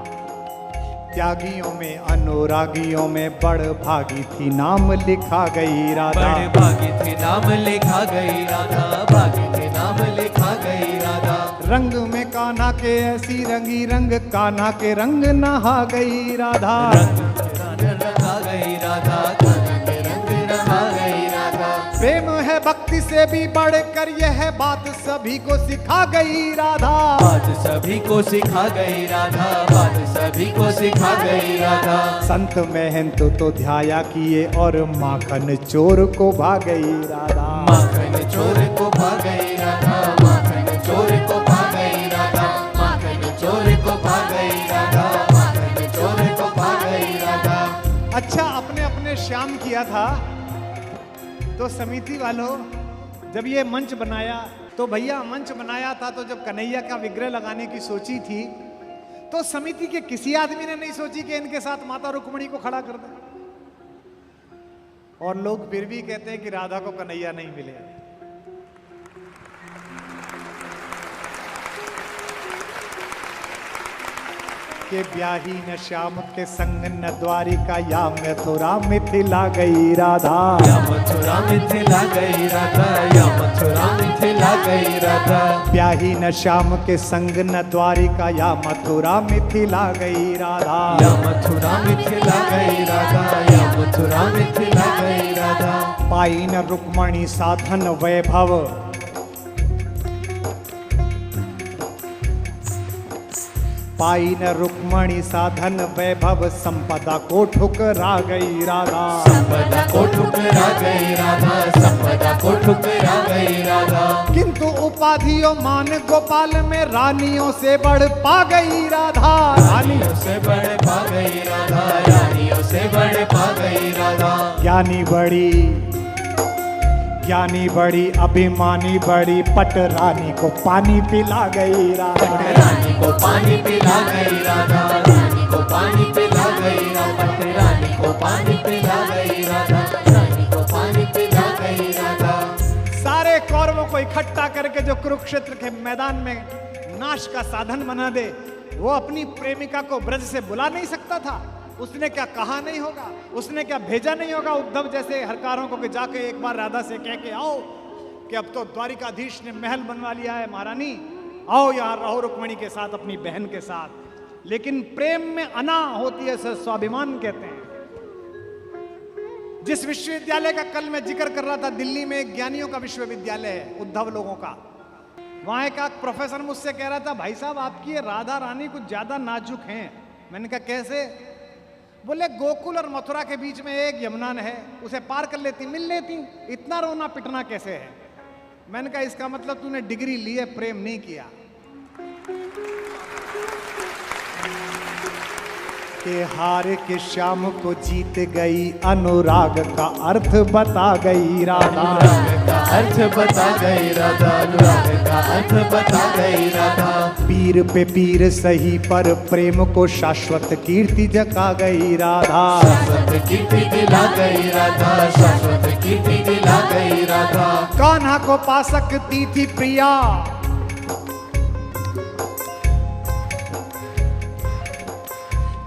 त्यागियों में अनुरागियों में बड़ भागी थी, नाम लिखा गई राधा, बड़े भागी थी, नाम लिखा गई राधा, भागी थी, नाम लिखा गई राधा। रंग में कान्हा के ऐसी रंगी रंग, कान्हा के रंग नहा गई राधा, रंग रंगा गई राधा, कान्हा के रंग रंगा गई राधा। प्रेम है भक्ति से भी बढ़कर यह बात सभी को सिखा गई राधा, बात सभी को सिखा गई राधा, बात सभी को सिखा गई राधा। संत महंत तो ध्याया किए और माखन चोर को भा गई राधा, माखन चोर को भा गई राधा, माखन चोर को भा गई राधा, माखन चोर को भा गई राधा, माखन चोर को भा गई राधा। अच्छा, अपने अपने श्याम किया था तो समिति वालों जब ये मंच बनाया तो भैया मंच बनाया था तो जब कन्हैया का विग्रह लगाने की सोची थी तो समिति के किसी आदमी ने नहीं सोची कि इनके साथ माता रुक्मिणी को खड़ा कर दे, और लोग फिर भी कहते हैं कि राधा को कन्हैया नहीं मिले। के ब्याही न श्याम के संग न द्वारिका, या मथुरा मिथिला गई राधा, या मथुरा मिथिला गई राधा, या मथुरा मिथिला गई राधा। ब्याही न श्याम के संग न द्वारिका, या मथुरा मिथिला गई राधा, या मथुरा मिथिला गई राधा, या मथुरा मिथिला गई राधा। पाई न रुक्मणी साधन वैभव, पाई न रुक्मणी साधन वैभव, संपदा को ठुकरा गई राधा। संपदा को ठुकरा गई राधा, संपदा को ठुकरा गई राधा। किंतु उपाधियों मान गोपाल में रानियों से बढ़ पा गई राधा। रानियों से बढ़ पा गई राधा, रानियों से बढ़ पा गई राधा। ज्ञानी बड़ी अभिमानी बड़ी, पट रानी को पानी पिला गई राधा। पट रानी को पानी पिला गई राधा, रानी को पानी पिला गई राधा। पट रानी को पानी पिला गई राधा, रानी को पानी पिला गई राधा। सारे कौरवों को इकट्ठा करके जो कुरुक्षेत्र के मैदान में नाश का साधन बना दे, वो अपनी प्रेमिका को ब्रज से बुला नहीं सकता था। उसने क्या कहा नहीं होगा, उसने क्या भेजा नहीं होगा उद्धव जैसे हरकारों को कि जाके एक बार राधा से कह के आओ कि अब तो द्वारिकाधीश ने महल बनवा लिया है महारानी, आओ यहाँ रहो रुक्मिणी के साथ, अपनी बहन के साथ। लेकिन प्रेम में अना होती है, स्वाभिमान कहते हैं। जिस विश्वविद्यालय का कल मैं जिक्र कर रहा था, दिल्ली में एक ज्ञानियों का विश्वविद्यालय है, उद्धव लोगों का। वहां एक प्रोफेसर मुझसे कह रहा था, भाई साहब आपकी राधा रानी कुछ ज्यादा नाजुक हैं। मैंने कहा कैसे? बोले गोकुल और मथुरा के बीच में एक यमुना है, उसे पार कर लेती, मिल लेती, इतना रोना पिटना कैसे है? मैंने कहा इसका मतलब तूने डिग्री ली है, प्रेम नहीं किया। के हार के श्याम को जीत गई, अनुराग का अर्थ बता गई राधा। अनुराग का अर्थ बता गई राधा, अनुराग का अर्थ बता गई राधा। पीर पे पीर सही पर प्रेम को शाश्वत कीर्ति जगा गई राधा। शाश्वत कीर्ति दिला गई राधा, शाश्वत कीर्ति दिला गई राधा। कान्हा को पा सकती थी प्रिया,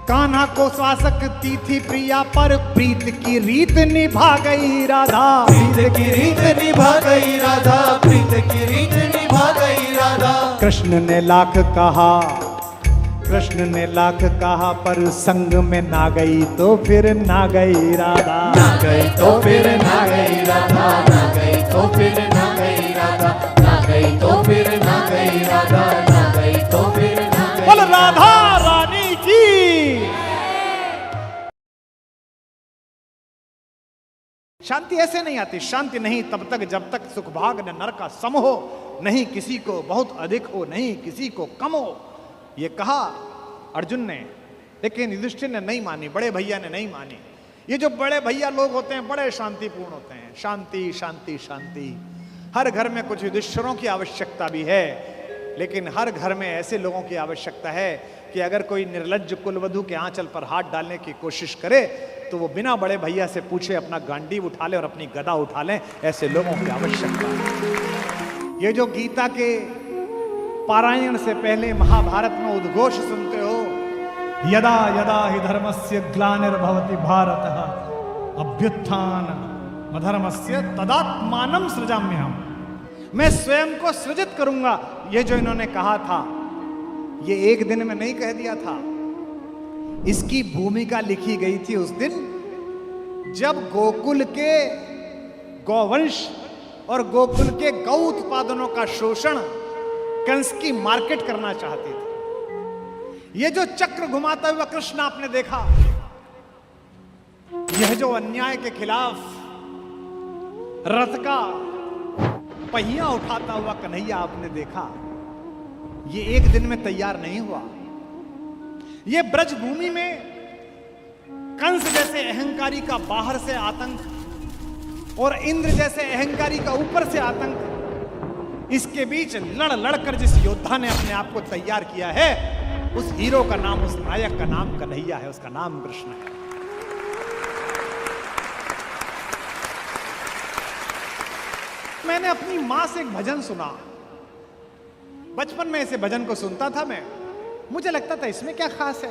कान्हा को पा सकती थी प्रिया, पर प्रीत की रीत निभा गई राधा। प्रीत की रीत निभा गई राधा, प्रीत की रीत निभा गई राधा। कृष्ण ने लाख कहा, कृष्ण ने लाख कहा, पर संग में ना गई तो फिर ना गई राधा। ना गई तो फिर ना गई राधा, ना गई तो फिर ना गई राधा, ना गई तो फिर ना गई राधा, ना गई तो फिर ना गई। बोल राधा रानी की। शांति ऐसे नहीं आती, शांति नहीं तब तक जब तक सुख भाग न नर का सम हो, नहीं किसी को बहुत अधिक हो, नहीं किसी को कम हो। ये कहा अर्जुन ने, लेकिन युधिष्ठिर ने नहीं मानी, बड़े भैया ने नहीं मानी। ये जो बड़े भैया लोग होते हैं बड़े शांतिपूर्ण होते हैं, शांति शांति शांति। हर घर में कुछ युधिष्ठिरों की आवश्यकता भी है, लेकिन हर घर में ऐसे लोगों की आवश्यकता है कि अगर कोई निर्लज्ज कुलवधू के आंचल पर हाथ डालने की कोशिश करे तो वो बिना बड़े भैया से पूछे अपना गांडीव उठा ले और अपनी गदा उठा ले। ऐसे लोगों की आवश्यकता है। ये जो गीता के पारायण से पहले महाभारत में उद्घोष सुनते हो, यदा यदा हि धर्मस्य ग्लानिर्भवति भारतः अभ्युत्थान अधर्मस्य तदात्मानं सृजाम्यहम्। मैं स्वयं को सृजित करूंगा। ये जो इन्होंने कहा था, ये एक दिन में नहीं कह दिया था। इसकी भूमिका लिखी गई थी उस दिन जब गोकुल के गौवंश और गोकुल के गौ उत्पादनों का शोषण कंस की मार्केट करना चाहती थी। ये जो चक्र घुमाता हुआ कृष्ण आपने देखा, यह जो अन्याय के खिलाफ रथ का पहिया उठाता हुआ कन्हैया आपने देखा, ये एक दिन में तैयार नहीं हुआ। ये ब्रज भूमि में कंस जैसे अहंकारी का बाहर से आतंक और इंद्र जैसे अहंकारी का ऊपर से आतंक, इसके बीच लड़ लड़कर जिस योद्धा ने अपने आप को तैयार किया है, उस हीरो का नाम, उस नायक का नाम कन्हैया है, उसका नाम कृष्ण है। मैंने अपनी मां से एक भजन सुना, बचपन में ऐसे भजन को सुनता था मैं, मुझे लगता था इसमें क्या खास है,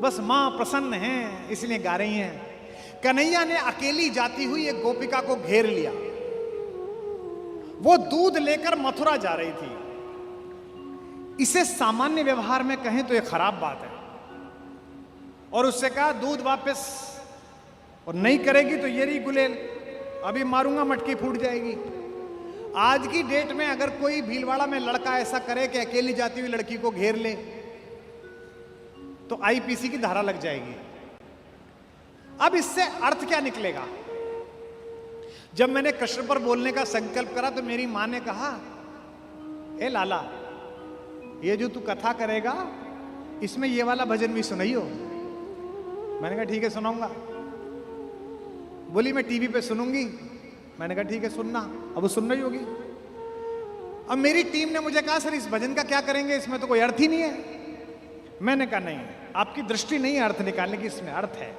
बस मां प्रसन्न है इसलिए गा रही हैं। कन्हैया ने अकेली जाती हुई एक गोपिका को घेर लिया। वो दूध लेकर मथुरा जा रही थी। इसे सामान्य व्यवहार में कहें तो यह खराब बात है, और उससे कहा दूध वापस, और नहीं करेगी तो ये रही गुलेल, अभी मारूंगा मटकी फूट जाएगी। आज की डेट में अगर कोई भीलवाड़ा में लड़का ऐसा करे कि अकेली जाती हुई लड़की को घेर ले, तो आईपीसी की धारा लग जाएगी। अब इससे अर्थ क्या निकलेगा? जब मैंने कृष्ण पर बोलने का संकल्प करा तो मेरी मां ने कहा, ए लाला, ये जो तू कथा करेगा इसमें ये वाला भजन भी सुनाइयो। मैंने कहा ठीक है सुनाऊंगा। बोली मैं टीवी पे सुनूंगी। मैंने कहा ठीक है सुनना। अब वो सुनना ही होगी। अब मेरी टीम ने मुझे कहा सर इस भजन का क्या करेंगे, इसमें तो कोई अर्थ ही नहीं है। मैंने कहा नहीं, आपकी दृष्टि नहीं है अर्थ निकालने की, इसमें अर्थ है।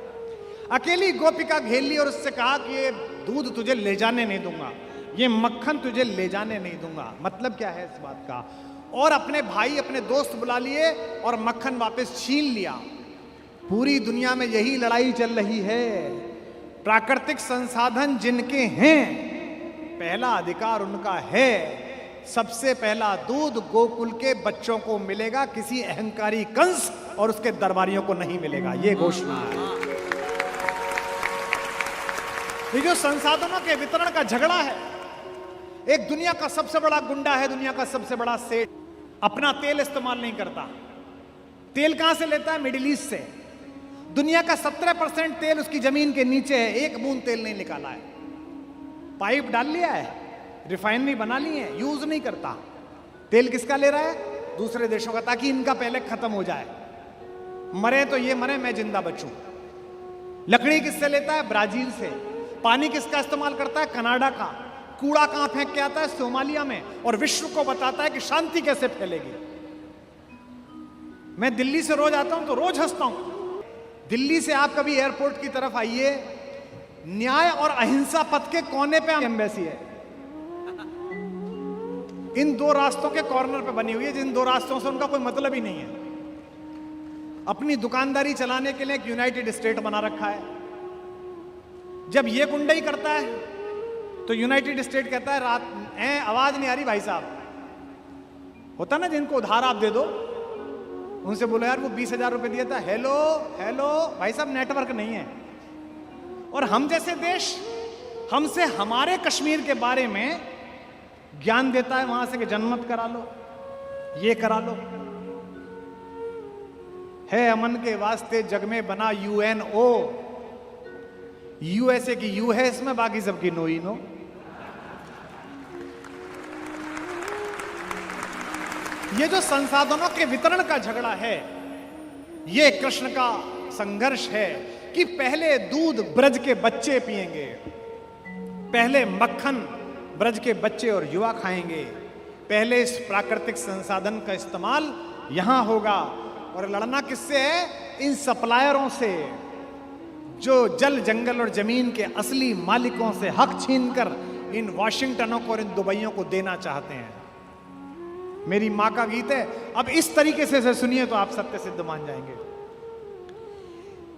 अकेली गोपिका घेर ली और उससे कहा कि ये दूध तुझे ले जाने नहीं दूंगा, ये मक्खन तुझे ले जाने नहीं दूंगा। मतलब क्या है इस बात का? और अपने भाई अपने दोस्त बुला लिए और मक्खन वापस छीन लिया। पूरी दुनिया में यही लड़ाई चल रही है। प्राकृतिक संसाधन जिनके हैं, पहला अधिकार उनका है। सबसे पहला दूध गोकुल के बच्चों को मिलेगा, किसी अहंकारी कंस और उसके दरबारियों को नहीं मिलेगा। यह घोषणा है। ये जो संसाधनों के वितरण का झगड़ा है, एक दुनिया का सबसे बड़ा गुंडा है, दुनिया का सबसे बड़ा सेठ, अपना तेल इस्तेमाल नहीं करता। तेल कहां से लेता है? मिडिल ईस्ट से। दुनिया का 17% तेल उसकी जमीन के नीचे है, एक बूंद तेल नहीं निकाला है। पाइप डाल लिया है, रिफाइनरी बना ली है, यूज नहीं करता। तेल किसका ले रहा है? दूसरे देशों का, ताकि इनका पहले खत्म हो जाए। मरे तो ये मरे, मैं जिंदा बचूं। लकड़ी किससे लेता है? ब्राजील से। पानी किसका इस्तेमाल करता है? कनाडा का। कूड़ा कहां फेंक के आता है? सोमालिया में। और विश्व को बताता है कि शांति कैसे फैलेगी। मैं दिल्ली से रोज आता हूं तो रोज हंसता हूं। दिल्ली से आप कभी एयरपोर्ट की तरफ आइए, न्याय और अहिंसा पथ के कोने पे एम्बेसी है। इन दो रास्तों के कॉर्नर पे बनी हुई है, जिन दो रास्तों से उनका कोई मतलब ही नहीं है। अपनी दुकानदारी चलाने के लिए एक यूनाइटेड स्टेट बना रखा है। जब ये गुंडाई करता है तो यूनाइटेड स्टेट कहता है रात आवाज नहीं आ रही भाई साहब। होता ना जिनको उधार आप दे दो, उनसे बोलो यार वो 20,000 रुपए दिया था, हेलो हेलो भाई साहब नेटवर्क नहीं है। और हम जैसे देश हमसे हमारे कश्मीर के बारे में ज्ञान देता है वहां से कि जनमत करा लो, ये करा लो। है अमन के वास्ते जग में बना UNO। USA की यू है इसमें, बाकी सबकी नो ही नो। ये जो संसाधनों के वितरण का झगड़ा है, ये कृष्ण का संघर्ष है कि पहले दूध ब्रज के बच्चे पिएंगे, पहले मक्खन ब्रज के बच्चे और युवा खाएंगे, पहले इस प्राकृतिक संसाधन का इस्तेमाल यहां होगा। और लड़ना किससे है? इन सप्लायरों से, जो जल जंगल और जमीन के असली मालिकों से हक छीनकर इन वाशिंगटनों को और इन दुबइयों को देना चाहते हैं। मेरी मां का गीत है, अब इस तरीके से सुनिए तो आप सत्य सिद्ध मान जाएंगे।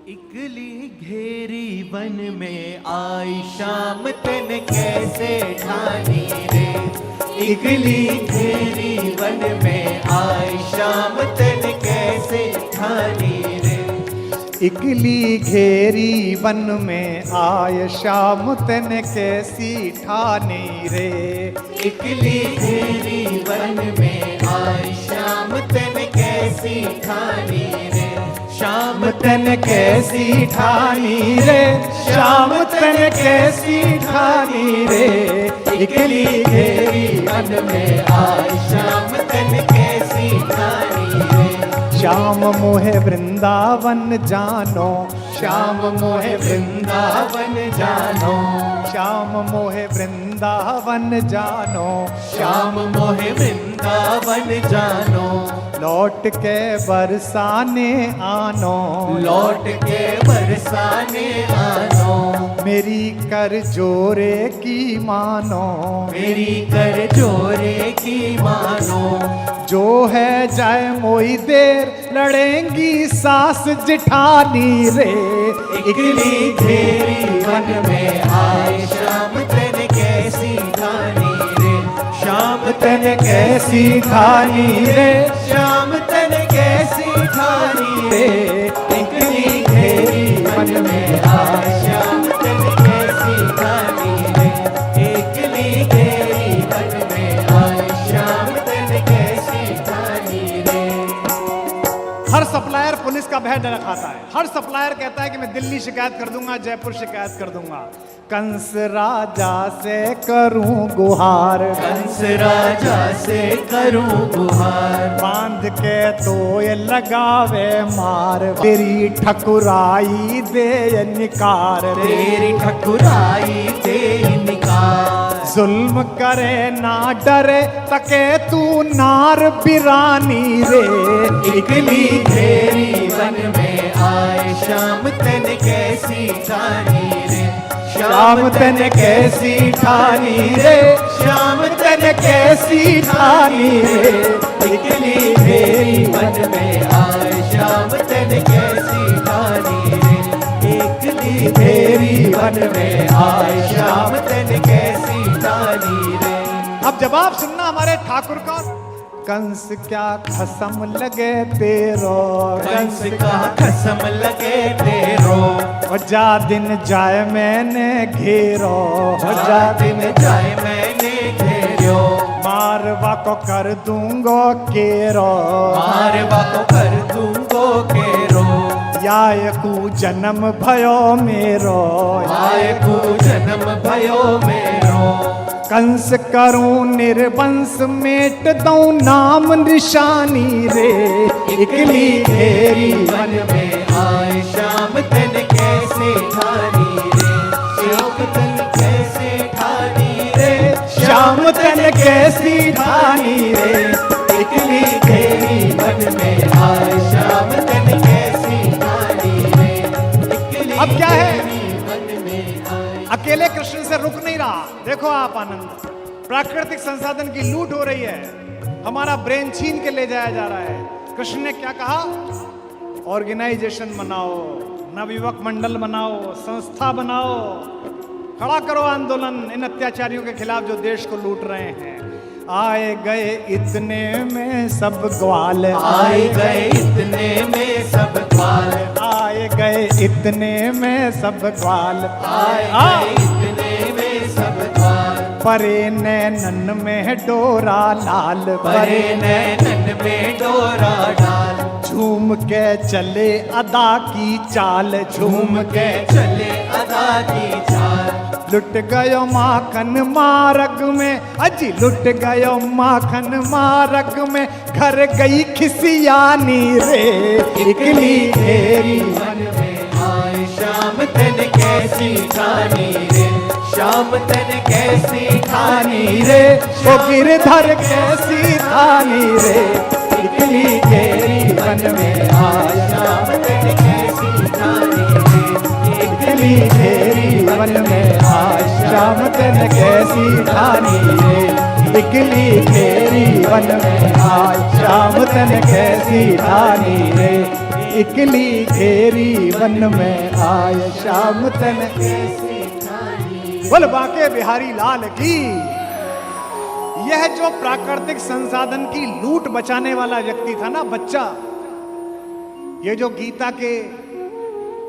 इकली घेरी वन में आई शाम तन कैसे ठानी रे। इकली घेरी वन में आई शाम तन कैसे ठानी रे। इकली घेरी वन में आय शाम तन कैसी ठानी रे। इकली घेरी वन में आई शाम तन कैसी ठानी रे। शाम तन कैसी ठानी रे, शाम तन कैसी ठानी रे। इकली घेरी वन में आई शाम तन कैसी ठानी रे। श्याम मोहे वृंदावन जानो, श्याम मोहे वृंदावन जानो। श्याम मोहे वृंदावन जानो। श्याम मोहे वृंदावन जानो। लौट के बरसाने आनो, लौट के बरसाने आनो। मेरी कर जोरे की मानो, मेरी कर जोरे की मानो। जो है जाए मोई देर लड़ेंगी सास जिठानी रे। इकली घेरी वन में आए शाम तन कैसी ठानी रे। शाम तन कैसी ठानी रे, शाम तन कैसी ठानी रे। इकली घेरी वन में आए शाम तन कैसी ठानी रे। इकली घेरी वन में आए शाम तन कैसी ठानी रे। हर सप्लायर पुलिस पुलिस का भय डर खाता है। हर सप्लायर कहता है कि मैं दिल्ली शिकायत कर दूंगा, जयपुर शिकायत कर दूंगा। कंस राजा से करूं गुहार, कंस राजा से करूं गुहार, बांध के तो ये लगावे मार, तेरी ठकुराई दे निकार, तेरी ठकुराई दे निकार। जुल्म करे ना डरे तके तू नार बिरानी रे, इकली घेरी वन में आए, शाम तन कैसी ठानी रे, शाम तन कैसी ठानी रे, शाम तन कैसी ठानी रे, इकली घेरी वन में आए, शाम तन कैसी ठानी रे, इकली घेरी वन में आए, शाम तन कैसी ठानी रे। अब जवाब सुनना हमारे ठाकुर का। कंस क्या खसम लगे तेरो, कंस का कसम लगे तेरो, हो जा दिन जाए मैंने घेरो, हो जा दिन जाए मैंने घेरो, मारवा को कर दूंगो केरो, मारवा को कर दूंगो केरो, याय कु जन्म भयो मेरो, आए को जन्म भयो मेरो, कंस करूं निर्वंश मेट दऊं नाम निशानी रे, इकली घेरी वन में आए, शाम तन कैसे ठानी रे, शाम तन कैसे ठानी रे, श्याम तन कैसी ठानी रे, इकली घेरी वन में आए, शाम तन कैसी ठानी रे, इकली अब क्या है? घेरी वन में आए। अकेले कृष्ण से रुक नहीं रहा। देखो आप आनंद, प्राकृतिक संसाधन की लूट हो रही है, हमारा ब्रेन छीन के ले जाया जा रहा है। कृष्ण ने क्या कहा? ऑर्गेनाइजेशन बनाओ, नवयुवक मंडल बनाओ, संस्था बनाओ, खड़ा करो आंदोलन इन अत्याचारियों के खिलाफ जो देश को लूट रहे हैं। आए गए इतने में सब ग्वाल, आए गए इतने में सब ग्वाल, आए गए इतने में सब ग्वाल, आए गए इतने में सब ग्वाल, परे नैनन में डोरा लाल, परे नैनन में डोरा डाल, झूम के चले अदा की चाल, झूम के चले अदा की चाल, लुट गयो माखन मारग में, अजी लुट गयो माखन मारग में, घर गई खिसियानी रे, इकली घेरी वन में आए, शाम तन कैसी ठानी रे, शाम तन कैसी ठानी रे, वो गिरधर कैसी ठानी रे, इकली घेरी वन में आए, शाम तन कैसी ठानी रे, इकली घेरी वन में आज शाम तन कैसी ठानी रे, इकली घेरी वन में आज शाम तन कैसी ठानी रे, इकली घेरी वन में आज शाम तन कैसी ठानी। बोल बांके बिहारी लाल की। यह जो प्राकृतिक संसाधन की लूट बचाने वाला व्यक्ति था ना, बच्चा, ये जो गीता के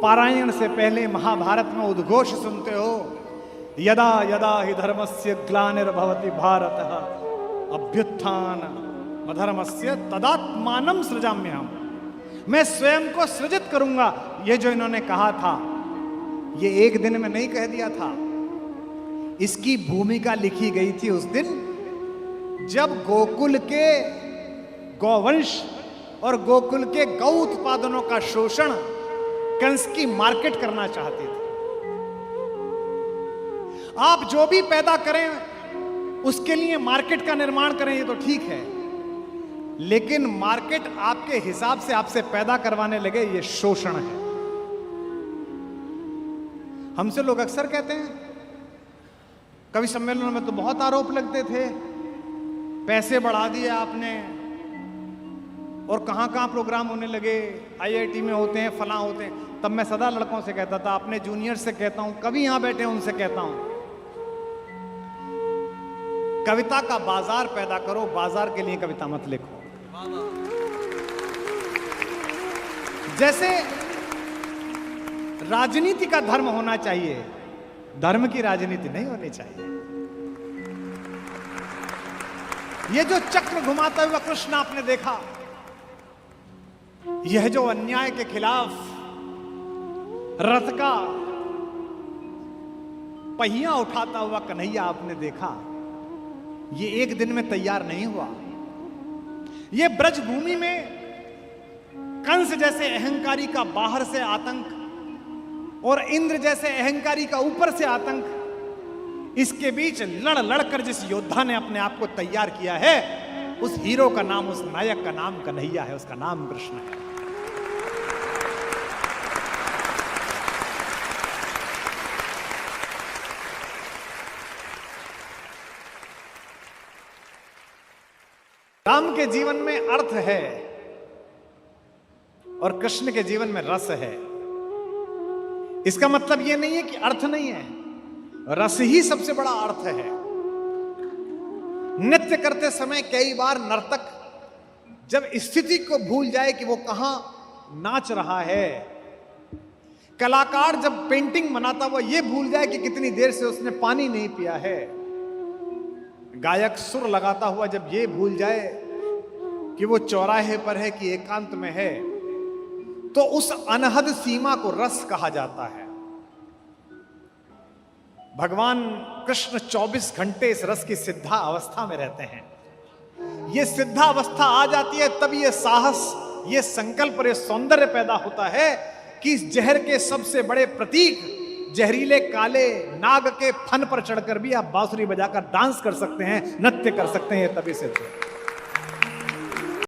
पारायण से पहले महाभारत में उद्घोष सुनते हो, यदा यदा हि धर्मस्य ग्लानिर्भवति भारतः अभ्युत्थान अधर्मस्य तदात्मानं सृजाम्यहम्, मैं स्वयं को सृजित करूंगा। ये जो इन्होंने कहा था, ये एक दिन में नहीं कह दिया था, इसकी भूमिका लिखी गई थी उस दिन जब गोकुल के गौवंश और गोकुल के गौ उत्पादनों का शोषण कंस की मार्केट करना चाहते थे। आप जो भी पैदा करें उसके लिए मार्केट का निर्माण करें, ये तो ठीक है, लेकिन मार्केट आपके हिसाब से आपसे पैदा करवाने लगे, ये शोषण है। हमसे लोग अक्सर कहते हैं, कवि सम्मेलनों में तो बहुत आरोप लगते थे, पैसे बढ़ा दिए आपने, और कहां कहां प्रोग्राम होने लगे, आईआईटी में होते हैं, फलां होते हैं। तब मैं सदा लड़कों से कहता था, अपने जूनियर से कहता हूं, कभी यहां बैठे उनसे कहता हूं, कविता का बाजार पैदा करो, बाजार के लिए कविता मत लिखो। जैसे राजनीति का धर्म होना चाहिए, धर्म की राजनीति नहीं होनी चाहिए। ये जो चक्र घुमाता हुआ कृष्ण आपने देखा, यह जो अन्याय के खिलाफ रथ का पहिया उठाता हुआ कन्हैया आपने देखा, ये एक दिन में तैयार नहीं हुआ। ये ब्रज भूमि में कंस जैसे अहंकारी का बाहर से आतंक और इंद्र जैसे अहंकारी का ऊपर से आतंक, इसके बीच लड़ लड़कर जिस योद्धा ने अपने आप को तैयार किया है, उस हीरो का नाम, उस नायक का नाम कन्हैया है, उसका नाम कृष्ण है। राम के जीवन में अर्थ है और कृष्ण के जीवन में रस है। इसका मतलब यह नहीं है कि अर्थ नहीं है, रस ही सबसे बड़ा अर्थ है। नृत्य करते समय कई बार नर्तक जब स्थिति को भूल जाए कि वो कहां नाच रहा है, कलाकार जब पेंटिंग बनाता हुआ ये भूल जाए कि कितनी देर से उसने पानी नहीं पिया है, गायक सुर लगाता हुआ जब ये भूल जाए कि वो चौराहे पर है कि एकांत में है, तो उस अनहद सीमा को रस कहा जाता है। भगवान कृष्ण 24 घंटे इस रस की सिद्धा अवस्था में रहते हैं। ये सिद्धा अवस्था आ जाती है तब ये साहस, ये संकल्प और ये सौंदर्य पैदा होता है कि इस जहर के सबसे बड़े प्रतीक जहरीले काले नाग के फन पर चढ़कर भी आप बांसुरी बजाकर डांस कर सकते हैं, नृत्य कर सकते हैं। तभी से